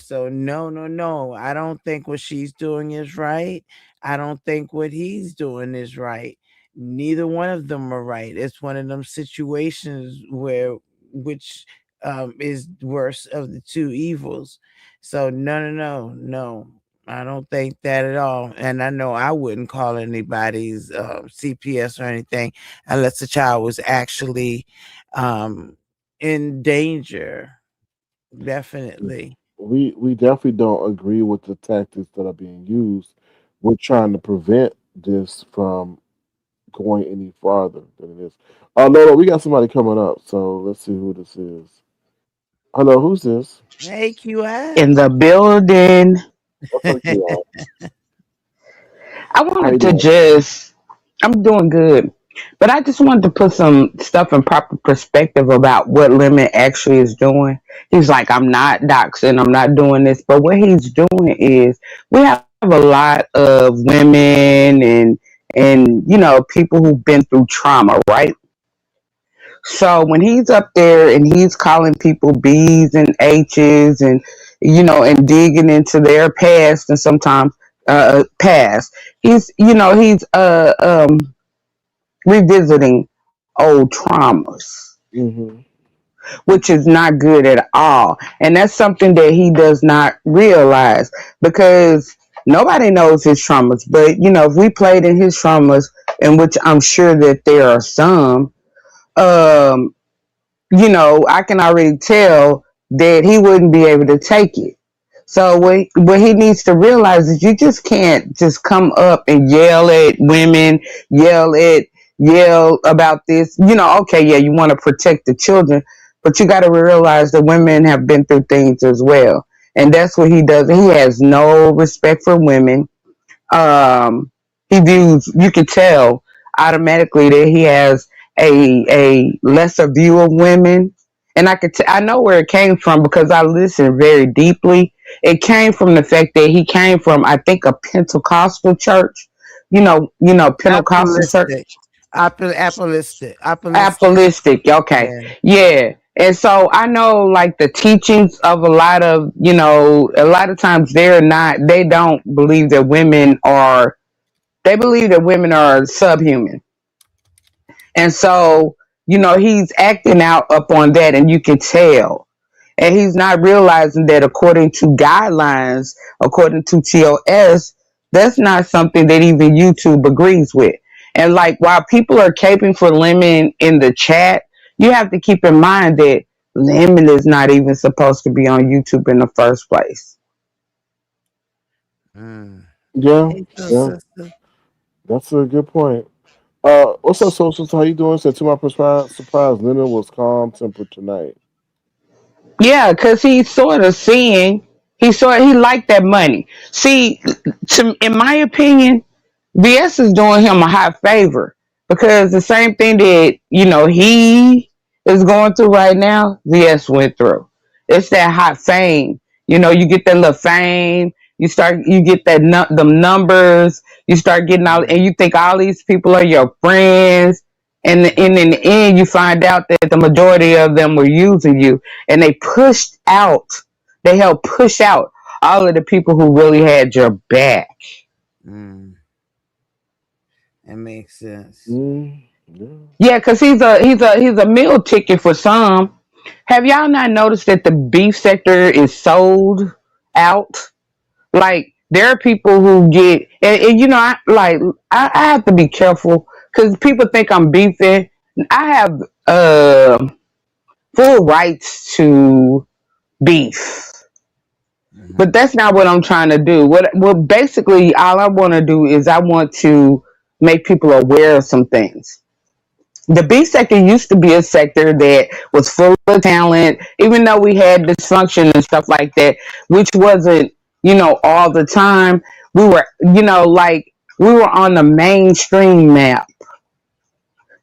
Speaker 3: So no, no, no. I don't think what she's doing is right. I don't think what he's doing is right. Neither one of them are right. It's one of them situations where which is worse of the two evils. So no, no, no, no. I don't think that at all. And I know I wouldn't call anybody's CPS or anything unless the child was actually um, in danger. Definitely.
Speaker 2: we definitely don't agree with the tactics that are being used. We're trying to prevent this from going any farther than it is. Lolo, we got somebody coming up, so let's see who this is. Hello, who's this?
Speaker 3: Hey, QI.
Speaker 4: In the building.
Speaker 2: What's up, Keon?
Speaker 4: I
Speaker 2: How you
Speaker 4: wanted to
Speaker 2: doing?
Speaker 4: just, I'm doing good, but I just wanted to put some stuff in proper perspective about what Lemon actually is doing. He's like, I'm not doxing, I'm not doing this, but what he's doing is we have a lot of women and people who've been through trauma, right? So when he's up there and he's calling people B's and H's and digging into their past and sometimes past, he's revisiting old traumas,
Speaker 2: Hmm.
Speaker 4: which is not good at all. And that's something that he does not realize because nobody knows his traumas. But if we played in his traumas, in which I'm sure that there are some, um, I can already tell that he wouldn't be able to take it. So what he needs to realize is you just can't just come up and yell at women, yell at yell about this. Okay, yeah, you want to protect the children, but you got to realize that women have been through things as well, and that's what he does. He has no respect for women. um he views, you can tell automatically that he has a lesser view of women. And I know where it came from because I listened very deeply. It came from the fact that he came from, I think, a Pentecostal church. Pentecostal church.
Speaker 3: Apostolic. Apostolic.
Speaker 4: Apostolic, okay.
Speaker 3: Yeah.
Speaker 4: Yeah. And so I know like the teachings of a lot of times they don't believe that they believe that women are subhuman. And so, he's acting out up on that and you can tell. And he's not realizing that according to guidelines, according to TOS, that's not something that even YouTube agrees with. And like while people are caping for Lemon in the chat, you have to keep in mind that Lemon is not even supposed to be on YouTube in the first place.
Speaker 3: Mm.
Speaker 2: Yeah,
Speaker 3: Hey, so
Speaker 2: yeah,
Speaker 3: sister.
Speaker 2: that's a good point. What's up, social? How you doing? Said to my surprise, Leonard was calm tempered tonight.
Speaker 4: Yeah, because he's sort of seeing, he liked that money. See, in my opinion, VS is doing him a high favor because the same thing that he is going through right now, VS went through. It's that hot fame. You get that little fame. You get them numbers. You start getting out, and you think all these people are your friends. And in the end, you find out that the majority of them were using you, and they helped push out all of the people who really had your back.
Speaker 3: Mm. That makes sense.
Speaker 2: Mm, yeah.
Speaker 4: Yeah, because he's a meal ticket for some. Have y'all not noticed that the beef sector is sold out? Like there are people who get, and I have to be careful because people think I'm beefing. I have full rights to beef.
Speaker 3: Hmm.
Speaker 4: But that's not what I'm trying to do. What basically all I want to do is I want to make people aware of some things. The B sector used to be a sector that was full of talent, even though we had dysfunction and stuff like that, which wasn't, all the time. We were, like we were on the mainstream map.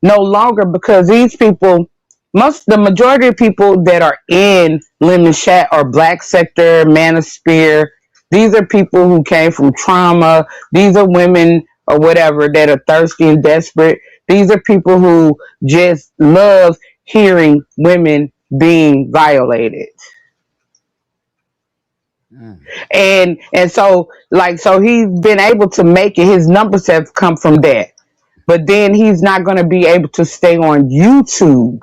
Speaker 4: No longer, because these people, the majority of people that are in Lemon Chat are Black sector, Manosphere. These are people who came from trauma. These are women or whatever that are thirsty and desperate. These are people who just love hearing women being violated. And so he's been able to make it. His numbers have come from that. But then he's not going to be able to stay on YouTube,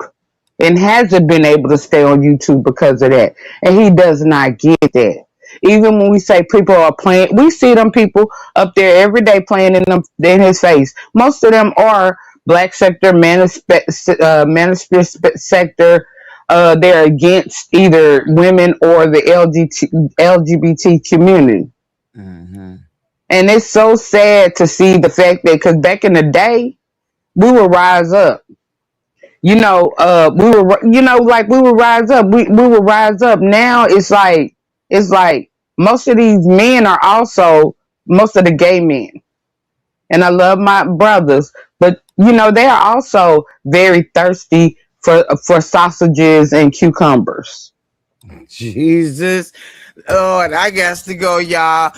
Speaker 4: and hasn't been able to stay on YouTube because of that. And he does not get that. Even when we say people are playing, we see them people up there every day playing in his face. Most of them are Black sector, Manosphere sector. They're against either women or the LGBT community. Mm-hmm. And it's so sad to see the fact that, because back in the day, we would rise up. We would rise up. We would rise up. Now it's like most of these men are also most of the gay men. And I love my brothers, but they are also very thirsty for sausages and cucumbers.
Speaker 3: Jesus. Oh, and I got to go, y'all.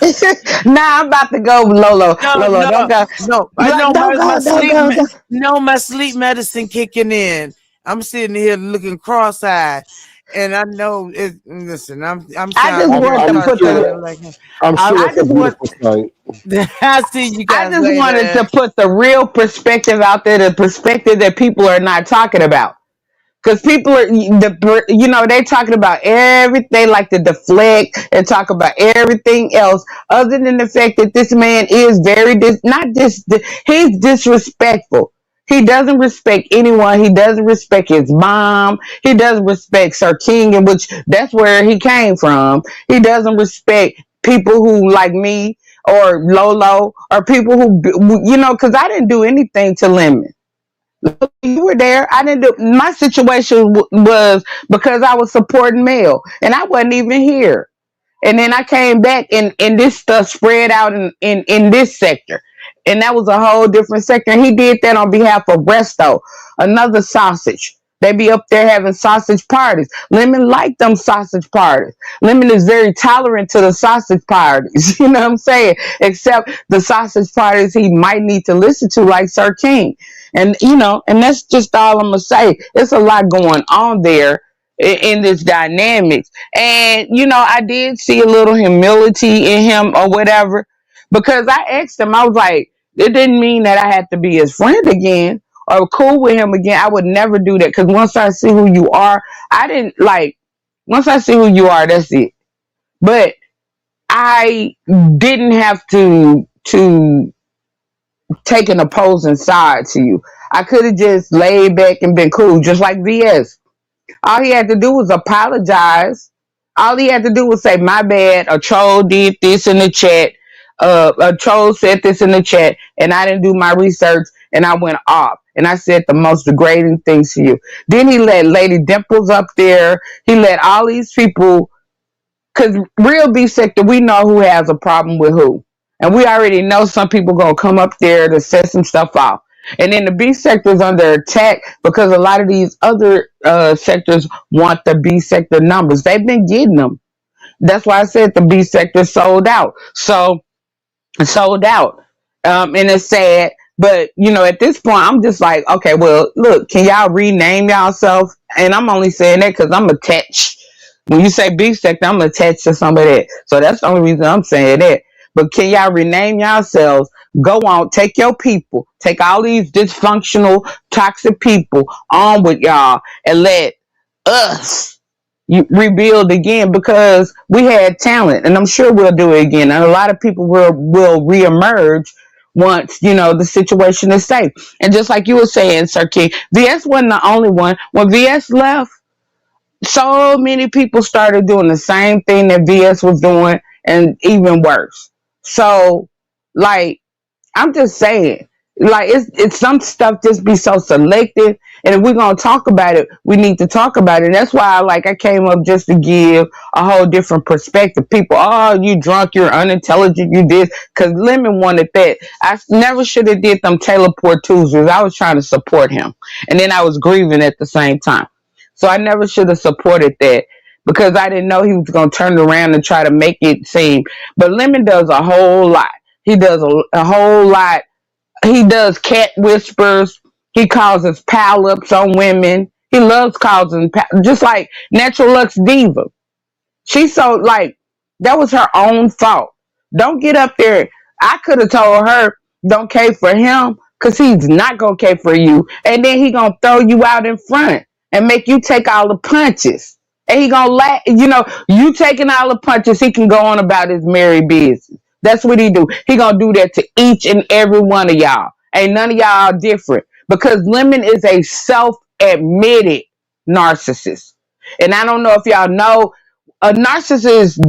Speaker 4: Nah, I'm about to go, Lolo. Lolo, don't go.
Speaker 3: No, I know my sleep medicine kicking in. I'm sitting here looking cross-eyed, and I know it. Listen, I'm
Speaker 4: I just want to put the.
Speaker 2: I'm sure it's a beautiful sight.
Speaker 3: I see you guys.
Speaker 4: I just wanted to put the real perspective out there, the perspective that people are not talking about. Because people are, they talking about everything, they like to deflect and talk about everything else, other than the fact that this man is he's disrespectful. He doesn't respect anyone. He doesn't respect his mom. He doesn't respect Sir King, in which that's where he came from. He doesn't respect people who like me or Lolo, or people who, because I didn't do anything to Lemon. You were there. I didn't do. My situation was because I was supporting Mel, and I wasn't even here. And then I came back, and this stuff spread out in this sector, and that was a whole different sector. And he did that on behalf of Resto, another sausage. They be up there having sausage parties. Lemon like them sausage parties. Lemon is very tolerant to the sausage parties. You know what I'm saying? Except the sausage parties he might need to listen to, like Sir King. And, and that's just all I'm going to say. It's a lot going on there in this dynamics. And, I did see a little humility in him or whatever, because I asked him, I was like, it didn't mean that I had to be his friend again or cool with him again. I would never do that, because once I see who you are, once I see who you are, that's it. But I didn't have to take an opposing side to you. I could have just laid back and been cool, just like VS. All he had to do was apologize. All he had to do was say, my bad, a troll did this in the chat. A troll said this in the chat, and I didn't do my research, and I went off. And I said the most degrading things to you. Then he let Lady Dimples up there. He let all these people, because real B sector, we know who has a problem with who. And we already know some people going to come up there to set some stuff off. And then the B sector is under attack because a lot of these other sectors want the B sector numbers. They've been getting them. That's why I said the B sector sold out. So, sold out. And it's sad. But, at this point, I'm just like, okay, well, look, can y'all rename yourself? And I'm only saying that because I'm attached. When you say B sector, I'm attached to some of that. So that's the only reason I'm saying that. But can y'all rename yourselves? Go on, take your people, take all these dysfunctional, toxic people on with y'all, and let us rebuild again, because we had talent, and I'm sure we'll do it again. And a lot of people will reemerge once, the situation is safe. And just like you were saying, Sir King, VS wasn't the only one. When VS left, so many people started doing the same thing that VS was doing, and even worse. So, I'm just saying, Like it's some stuff just be so selective, and if we're gonna talk about it, we need to talk about it. And that's why I came up just to give a whole different perspective. People, oh, you drunk, you're unintelligent, you this, because Lemon wanted that. Never should have did them Taylor Port Tuesdays. I was trying to support him, and then I was grieving at the same time. So I never should have supported that because I didn't know he was gonna turn around and try to make it seem. But Lemon does a whole lot. He does a whole lot. He does cat whispers. He causes polyps on women. He loves causing, just like Natural Lux Diva. She's so like, that was her own fault. Don't get up there. I could have told her, don't care for him because he's not going to care for you. And then he going to throw you out in front and make you take all the punches. And he going to laugh. You know, you taking all the punches, he can go on about his merry business. That's what he do. He going to do that to each and every one of y'all. Ain't none of y'all different because Lemon is a self-admitted narcissist. And I don't know if y'all know, narcissists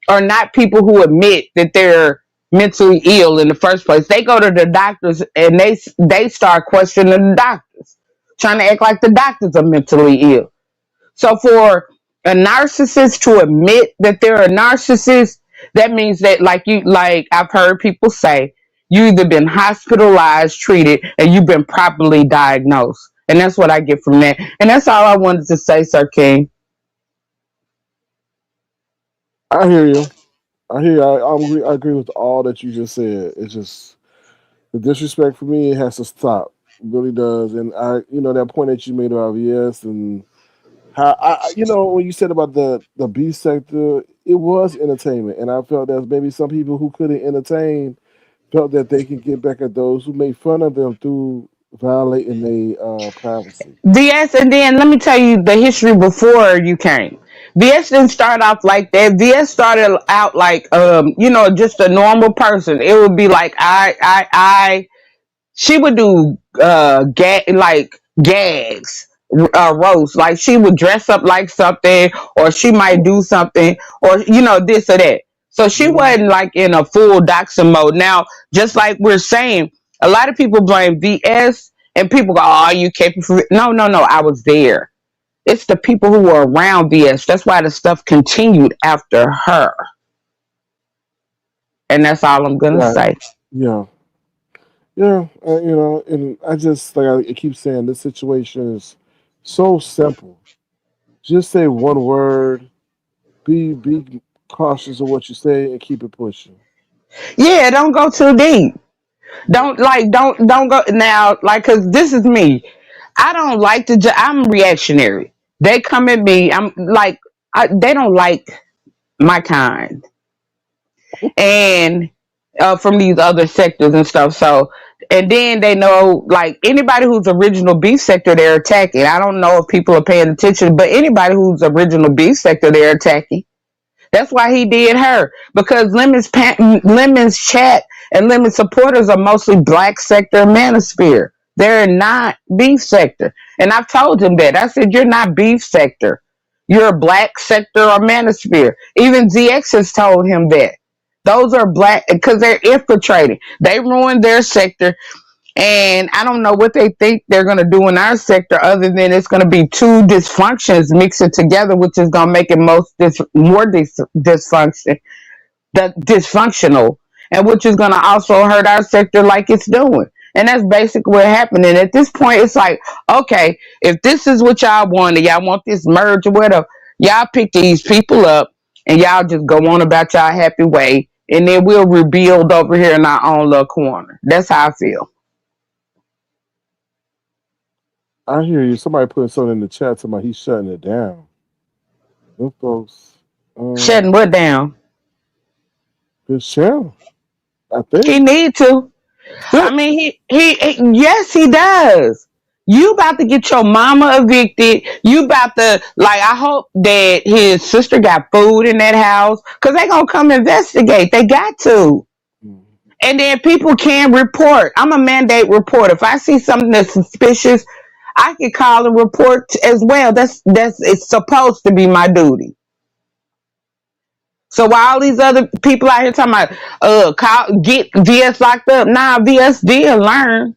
Speaker 4: are not people who admit that they're mentally ill in the first place. They go to the doctors and they start questioning the doctors, trying to act like the doctors are mentally ill. So for a narcissist to admit that they're a narcissist, that means that like I've heard people say, you either been hospitalized, treated, and you've been properly diagnosed. And that's what I get from that. And that's all I wanted to say, Sir King.
Speaker 2: I hear you. I hear you. I agree with all that you just said. It's just the disrespect for me. It has to stop. It really does. And that point that you made about VS and how when you said about the B sector, it was entertainment, and I felt that maybe some people who couldn't entertain felt that they can get back at those who made fun of them through violating their privacy.
Speaker 4: VS, and then let me tell you the history before you came. VS didn't start off like that. VS started out like just a normal person. It would be like she would do gags, roast. Like she would dress up like something, or she might do something, or this or that. So she
Speaker 2: Mhm.
Speaker 4: wasn't like in a full doxing mode. Now, just like we're saying, a lot of people blame VS, and people go, "Oh, you capable for it?" No, no, no. I was there. It's the people who were around VS. That's why the stuff continued after her, and that's all I'm gonna
Speaker 2: Right.
Speaker 4: say.
Speaker 2: Yeah. Yeah. And I just I keep saying this situation is so simple. Just say one word. Be cautious of what you say and keep it pushing.
Speaker 4: Yeah, don't go too deep. Don't go now, like, cause this is me. I don't like to. I'm reactionary. They come at me. I'm like, they don't like my kind, and from these other sectors and stuff. So, and then they know, like, anybody who's original B sector, they're attacking. I don't know if people are paying attention, but anybody who's original B sector, they're attacking. That's why he did her, because Lemon's chat and Lemon supporters are mostly black sector manosphere. They're not beef sector, and I've told him that. I said, "You're not beef sector. You're a black sector or manosphere." Even ZX has told him that. Those are black because they're infiltrating. They ruined their sector, and I don't know what they think they're going to do in our sector other than it's going to be two dysfunctions mixing together, which is going to make it more dysfunction, dysfunctional, and which is going to also hurt our sector like it's doing. And that's basically what happened. And at this point, it's like, okay, if this is what y'all want, and y'all want this merge or whatever, y'all pick these people up and y'all just go on about y'all happy way. And then we'll rebuild over here in our own little corner. That's how I feel.
Speaker 2: I hear you. Somebody put something in the chat talking about he's shutting it down. Them folks,
Speaker 4: Shutting what down?
Speaker 2: his channel, I
Speaker 4: He
Speaker 2: think.
Speaker 4: need to. I mean, yes, he does. You about to get your mama evicted. You about to, like, I hope that his sister got food in that house because they gonna come investigate. They got to.
Speaker 2: Mm.
Speaker 4: And then people can report. I'm a mandate report. If I see something that's suspicious, I can call and report as well. That's it's supposed to be my duty. So while all these other people out here talking about get VS locked up, nah, VS did learn.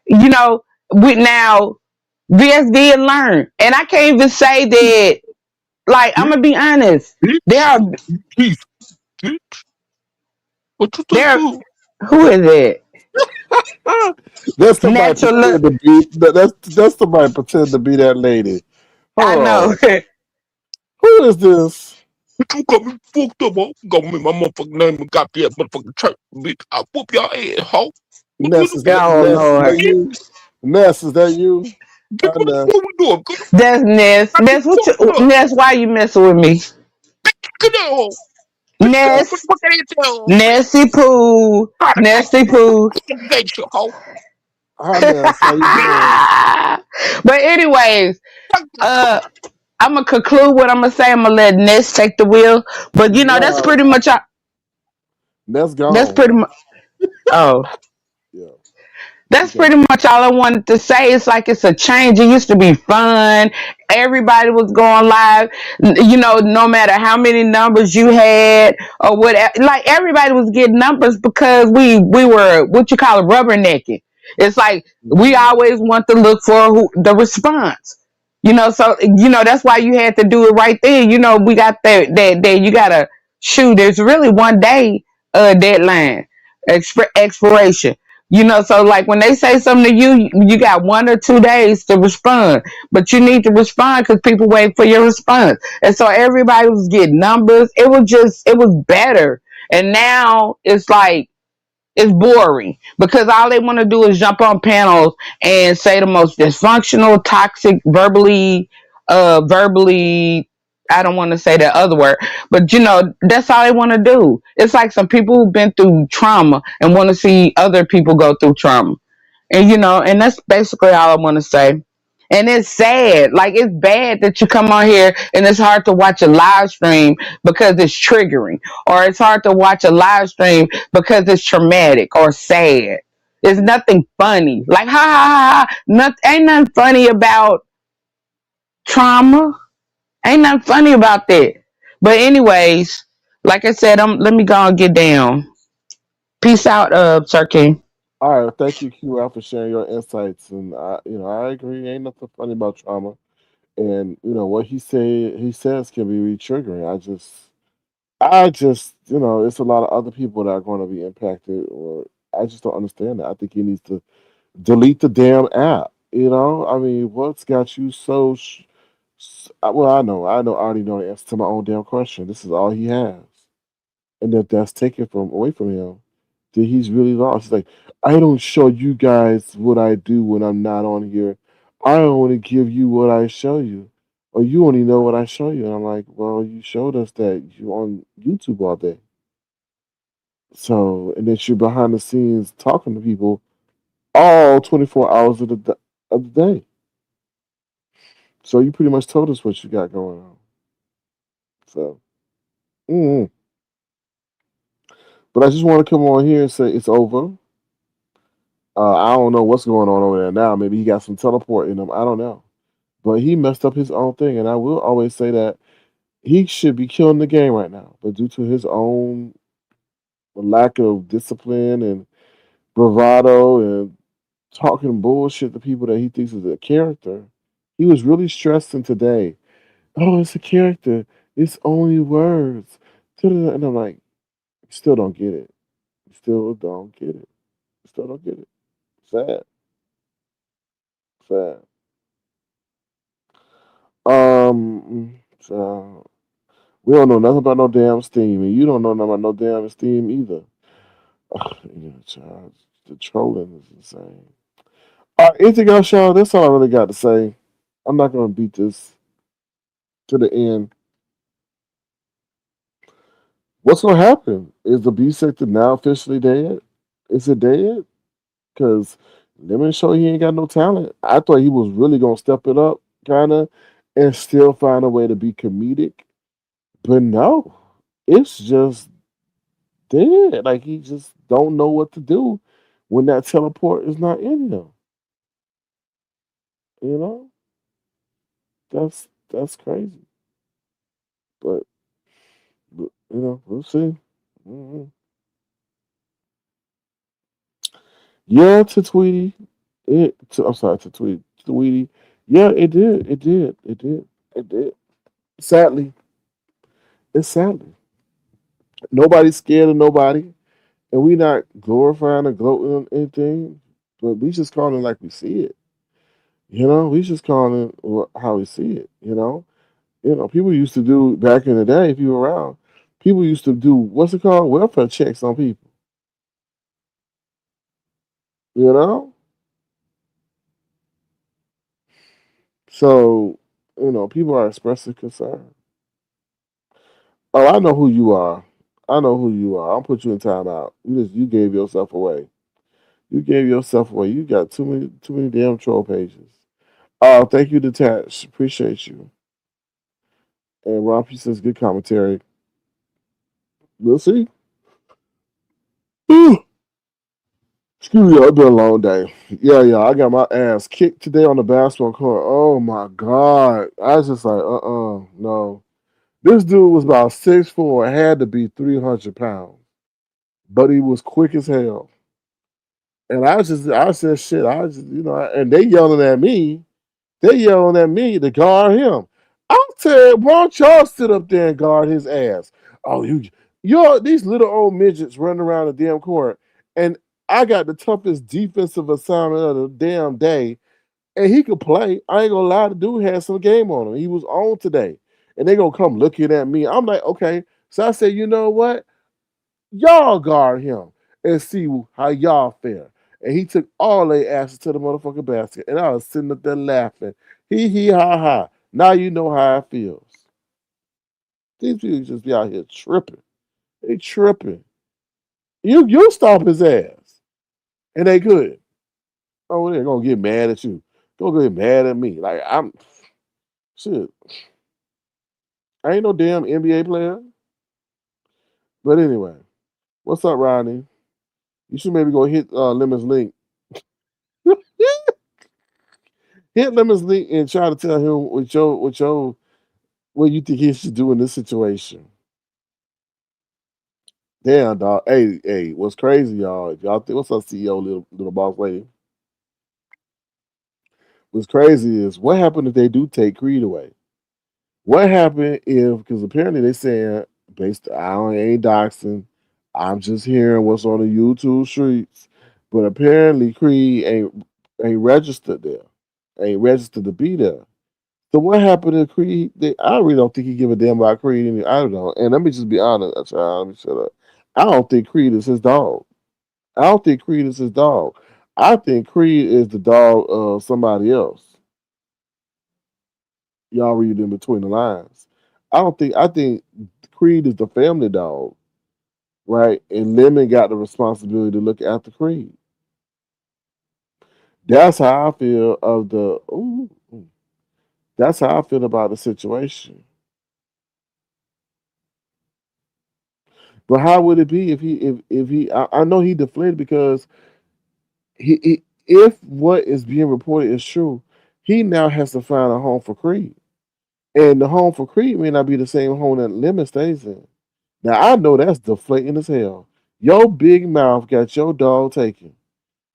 Speaker 4: You know, we now VS did learn, and I can't even say that. Like I'm gonna be honest, there
Speaker 5: Bitch,
Speaker 4: are
Speaker 5: Keith, bitch, what you think
Speaker 4: there.
Speaker 5: you?
Speaker 4: Who is it?
Speaker 2: Ah, that's somebody
Speaker 4: Natural look.
Speaker 2: pretend to be that's somebody pretend to be that lady.
Speaker 4: I know.
Speaker 2: Hold on. Who is this?
Speaker 5: Bitch, you got me fucked up, ho. Got me my motherfucking name and got that motherfucking church, bitch. I whoop your ass, ho. What you
Speaker 2: Ness,
Speaker 5: do,
Speaker 2: is
Speaker 5: bitch?
Speaker 2: that
Speaker 4: Oh
Speaker 2: Ness? Is that
Speaker 4: Lord,
Speaker 2: you? Ness, is that you?
Speaker 5: Bitch,
Speaker 2: Ness.
Speaker 5: what we doing? Good,
Speaker 4: that's Ness.
Speaker 5: got me
Speaker 4: Ness, what you?
Speaker 5: fucked up.
Speaker 4: Ness, why you messing with me?
Speaker 5: Get that hoe. Bitch, get that
Speaker 4: Ness,
Speaker 5: motherfucking ass down, bitch.
Speaker 4: Nessie Pooh,
Speaker 5: God, I got
Speaker 4: Nessie Pooh.
Speaker 5: fucking gangster, ho.
Speaker 2: Hi Ness, how you doing?
Speaker 4: But anyways, uh, I'm gonna conclude what I'm gonna say. I'm gonna let Ness take the wheel. But you know, that's
Speaker 2: Nah,
Speaker 4: pretty much.
Speaker 2: Ness
Speaker 4: That's
Speaker 2: gone.
Speaker 4: pretty much. Oh.
Speaker 2: Yeah, she
Speaker 4: That's
Speaker 2: gone.
Speaker 4: pretty much all I wanted to say. It's like it's a change. It used to be fun. Everybody was going live. You know, no matter how many numbers you had or whatever, like everybody was getting numbers because we were what you call it rubbernecking. It's like we
Speaker 2: Mm-hmm.
Speaker 4: always want to look for the response. You know, so you know that's why you had to do it right there. You know, we got that you gotta shoot. There's really one day deadline expiration. You know, so like when they say something to you, you got 1 or 2 days to respond, but you need to respond because people wait for your response. And so everybody was getting numbers. It was better. And now it's like, it's boring because all they want to do is jump on panels and say the most dysfunctional, toxic, verbally, I don't want to say that other word, but you know, that's all they want to do. It's like some people who've been through trauma and want to see other people go through trauma. And you know, and that's basically all I want to say. And it's sad. Like it's bad that you come on here and it's hard to watch a live stream because it's triggering. Or it's hard to watch a live stream because it's traumatic or sad. It's nothing funny. Like ha ha ha. Ain't nothing funny about trauma. Ain't nothing funny about that. But anyways, like I said, let me go and get down. Peace out, Sir King.
Speaker 2: All right, thank you, QL, for sharing your insights. And I agree. Ain't nothing funny about trauma. And what he says can be re-triggering. I just, it's a lot of other people that are going to be impacted, or I just don't understand that. I think he needs to delete the damn app. I mean, what's got you so? Well, I already know the answer to my own damn question. This is all he has, and if that's taken from away from him, then he's really lost. He's like, I don't show you guys what I do when I'm not on here. I only give you what I show you, or you only know what I show you. And I'm like, well, you showed us that you on YouTube all day. So, and then you're behind the scenes talking to people all 24 hours of the day. So you pretty much told us what you got going on. So, mm. But I just want to come on here and say it's over. I don't know what's going on over there now. Maybe he got some teleport in him. I don't know. But he messed up his own thing. And I will always say that he should be killing the game right now. But due to his own lack of discipline and bravado and talking bullshit to people that he thinks is a character, he was really stressing today. Oh, it's a character. It's only words. And I'm like, you still don't get it. You still don't get it. You still don't get it. Sad. Sad. So we don't know nothing about no damn Steam, and you don't know nothing about no damn Steam either. Ugh, child, the trolling is insane. All right, anything else, y'all? That's all I really got to say. I'm not gonna beat this to the end. What's gonna happen? Is the B sector now officially dead? Is it dead? Because Lemon show he ain't got no talent. I thought he was really gonna step it up, kind of, and still find a way to be comedic. But no, it's just dead. Like he just don't know what to do when that teleport is not in him. You know, that's crazy. But We'll see. Hmm. Yeah, to Tweety. I'm sorry, to Tweety. Yeah, it did. It did. It did. It did. Sadly, it's sadly. Nobody's scared of nobody, and we not glorifying or gloating on anything, but we just calling it like we see it. We just calling it how we see it. People used to do back in the day. If you were around, people used to do what's it called, welfare checks on people. You know, so people are expressing concern. Oh, I know who you are. I know who you are. I'll put you in timeout. You gave yourself away. You gave yourself away. You got too many damn troll pages. Oh, thank you, Detach. Appreciate you. And Rompy says good commentary. We'll see. Ooh, excuse me, it's been a long day. Yeah, I got my ass kicked today on the basketball court. Oh my god. I was just like, no. This dude was about 6'4", had to be 300 pounds. But he was quick as hell. And I said shit. And they yelling at me. They yelling at me to guard him. I said, why don't y'all sit up there and guard his ass? Oh, these little old midgets running around the damn court. And I got the toughest defensive assignment of the damn day. And he could play. I ain't gonna lie, the dude had some game on him. He was on today. And they gonna come looking at me. I'm like, okay. So I said, you know what? Y'all guard him and see how y'all fare. And he took all their asses to the motherfucking basket. And I was sitting up there laughing. Hee ha ha. Now you know how it feels. These people just be out here tripping. They tripping. You stop his ass. And they could. Oh, they're gonna get mad at you. Gonna get mad at me. Like I'm shit. I ain't no damn NBA player. But anyway, what's up, Rodney? You should maybe go hit Lemon's link. Hit Lemon's link and try to tell him what you think he should do in this situation. Damn, dog. Hey, what's crazy, y'all? If y'all think what's up, CEO, little boss lady? What's crazy is what happened if they do take Creed away? What happened if because apparently they saying I ain't doxing. I'm just hearing what's on the YouTube streets. But apparently Creed ain't registered there. Ain't registered to be there. So what happened to Creed? I really don't think he give a damn about Creed. I don't know. And let me just be honest. Let me shut up. I don't think Creed is his dog. I don't think Creed is his dog. I think Creed is the dog of somebody else. Y'all read in between the lines. I think Creed is the family dog, right? And Lemon got the responsibility to look after Creed. That's how I feel of the. That's how I feel about the situation. But how would it be if he? I know he deflated because if what is being reported is true, he now has to find a home for Creed, and the home for Creed may not be the same home that Lemon stays in. Now I know that's deflating as hell. Your big mouth got your dog taken.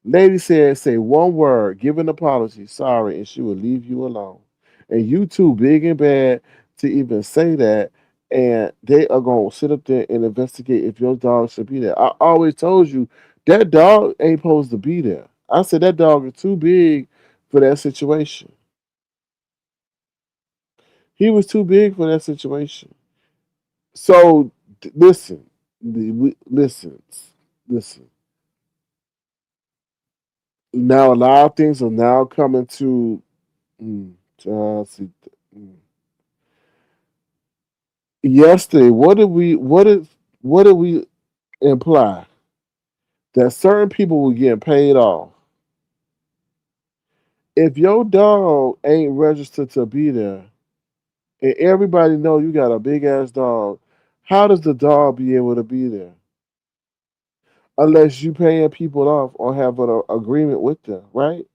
Speaker 2: Lady said, say one word, give an apology, sorry, and she will leave you alone. And you too big and bad to even say that. And they are going to sit up there and investigate if your dog should be there. I always told you that dog ain't supposed to be there. I said that dog is too big for that situation. He was too big for that situation. So listen, listen. Now a lot of things are now coming to. See, yesterday, what did we imply that certain people were getting paid off? If your dog ain't registered to be there, and everybody know you got a big ass dog, how does the dog be able to be there? Unless you paying people off or have an agreement with them, right?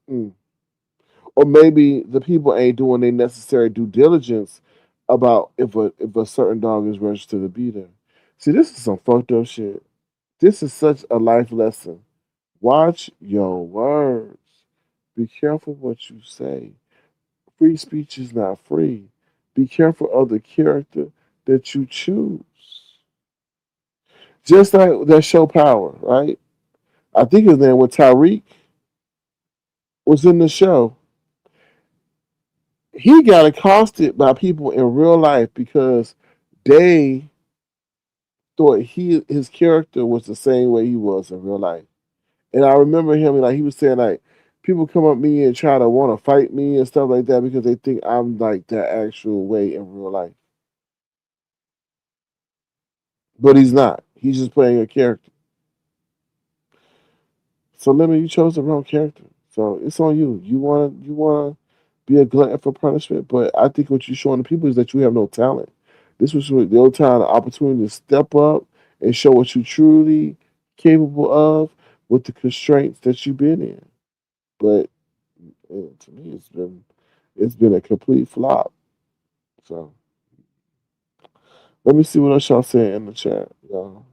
Speaker 2: Mm. Or maybe the people ain't doing their necessary due diligence about if a certain dog is registered to be there. See, this is some fucked up shit. This is such a life lesson. Watch your words. Be careful what you say. Free speech is not free. Be careful of the character that you choose. Just like that show Power, right? I think his name was Tyreek was in the show. He got accosted by people in real life because they thought his character was the same way he was in real life. And I remember him like he was saying like people come up to me and try to want to fight me and stuff like that because they think I'm like that actual way in real life. But he's not. He's just playing a character. So Lemon, you chose the wrong character. So it's on you. You wanna be a glutton for punishment, but I think what you're showing the people is that you have no talent. This was your time, the opportunity to step up and show what you truly capable of with the constraints that you've been in. But to me, it's been a complete flop. So let me see what else y'all saying in the chat. Y'all.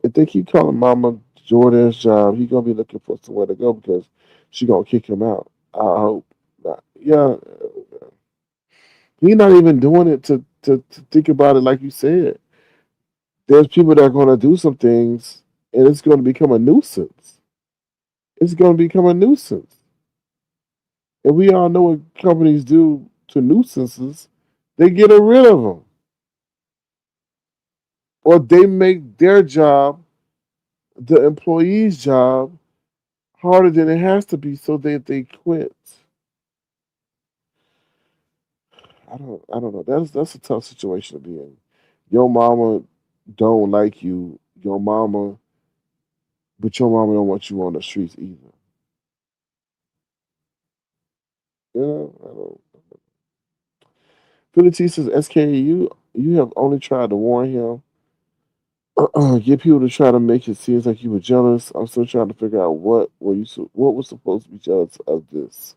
Speaker 2: If they keep calling Mama Jordan's job, he gonna be looking for somewhere to go because she gonna kick him out. I hope not. Yeah, he not even doing it to think about it like you said. There's people that are gonna do some things, and it's gonna become a nuisance. It's gonna become a nuisance, and we all know what companies do to nuisances. They get rid of them, or they make their job, the employee's job, harder than it has to be, so that they quit. I don't know. That's a tough situation to be in. Your mama don't like you. But your mama don't want you on the streets either. You know, I don't. Philly T says, SK, you have only tried to warn him, get people to try to make it seem like you were jealous. I'm still trying to figure out what was supposed to be jealous of this.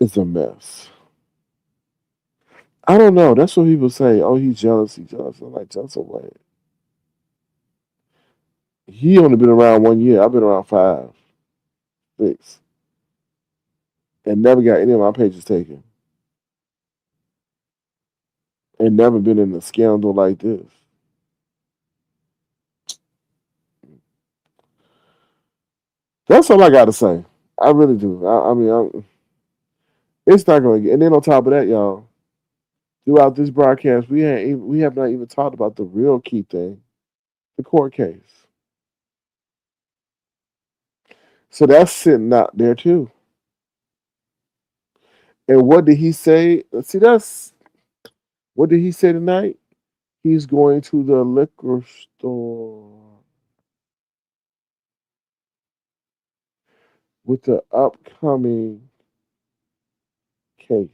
Speaker 2: It's a mess. I don't know. That's what people say. Oh, he's jealous. He's jealous. I'm like, jealous of what? He only been around 1 year. I've been around 5, 6, and never got any of my pages taken, and never been in a scandal like this. That's all I got to say. I really do. It's not going to get. And then on top of that, y'all, throughout this broadcast, we have not even talked about the real key thing, the court case. So that's sitting out there too. And what did he say? See, that's what did he say tonight? He's going to the liquor store with the upcoming case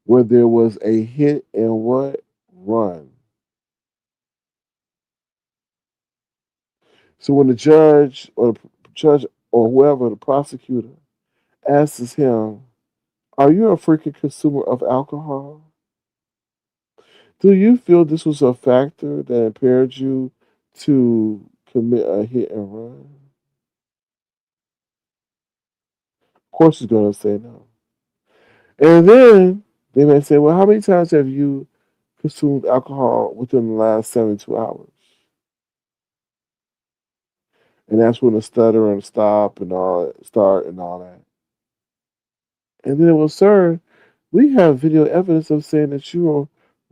Speaker 2: where there was a hit and what run. So when the judge or whoever the prosecutor asks him, "Are you a freaking consumer of alcohol? Do you feel this was a factor that impaired you to commit a hit and run?" Of course, he's going to say no. And then they may say, "Well, how many times have you consumed alcohol within the last 72 hours?" And that's when the stutter and stop and all start and all that. And then it was, "Sir, we have video evidence of saying that you were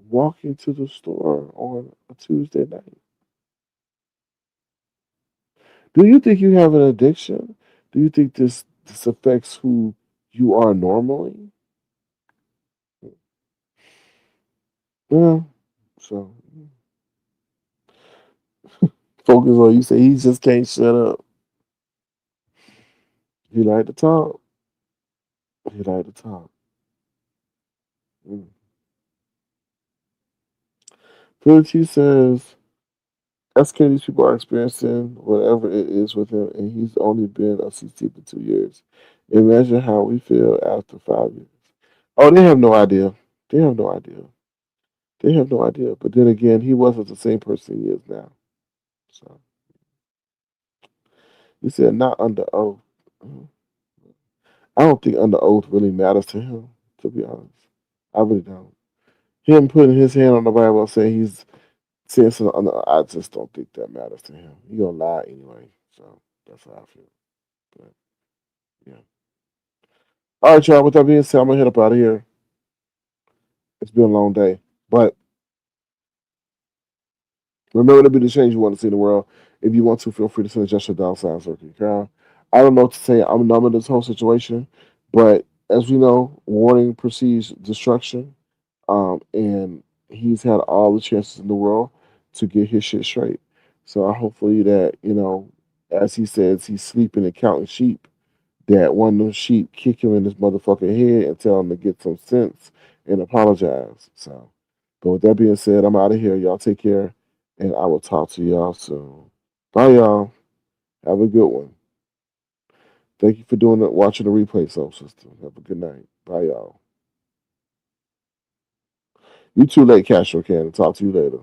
Speaker 2: walking to the store on a Tuesday night. Do you think you have an addiction? Do you think this affects who you are normally?" Yeah. So focus on you say he just can't shut up. He like to talk. He like to talk. Mm. Philly says SK, these people are experiencing whatever it is with him, and he's only been a CC for 2 years. Imagine how we feel after 5 years. Oh, they have no idea. They have no idea. They have no idea. But then again, he wasn't the same person he is now. So he said not under oath. Mhm. I don't think under oath really matters to him, to be honest. I really don't. Him putting his hand on the Bible and saying he's saying something under, I just don't think that matters to him. He gonna lie anyway. So that's how I feel. But yeah. All right, y'all. With that being said, I'm gonna head up out of here. It's been a long day. But remember to be the change you want to see in the world. If you want to, feel free to send just your dollar signs or crowd. I don't know what to say. I'm numb in this whole situation. But as we know, warning precedes destruction. And he's had all the chances in the world to get his shit straight. So hopefully that, as he says, he's sleeping and counting sheep, that one of them sheep kick him in his motherfucking head and tell him to get some sense and apologize. So, but with that being said, I'm out of here. Y'all take care, and I will talk to y'all soon. Bye, y'all. Have a good one. Thank you for doing it, watching the replay, Soul Sister. Have a good night. Bye, y'all. You too late, Castro Can. Talk to you later.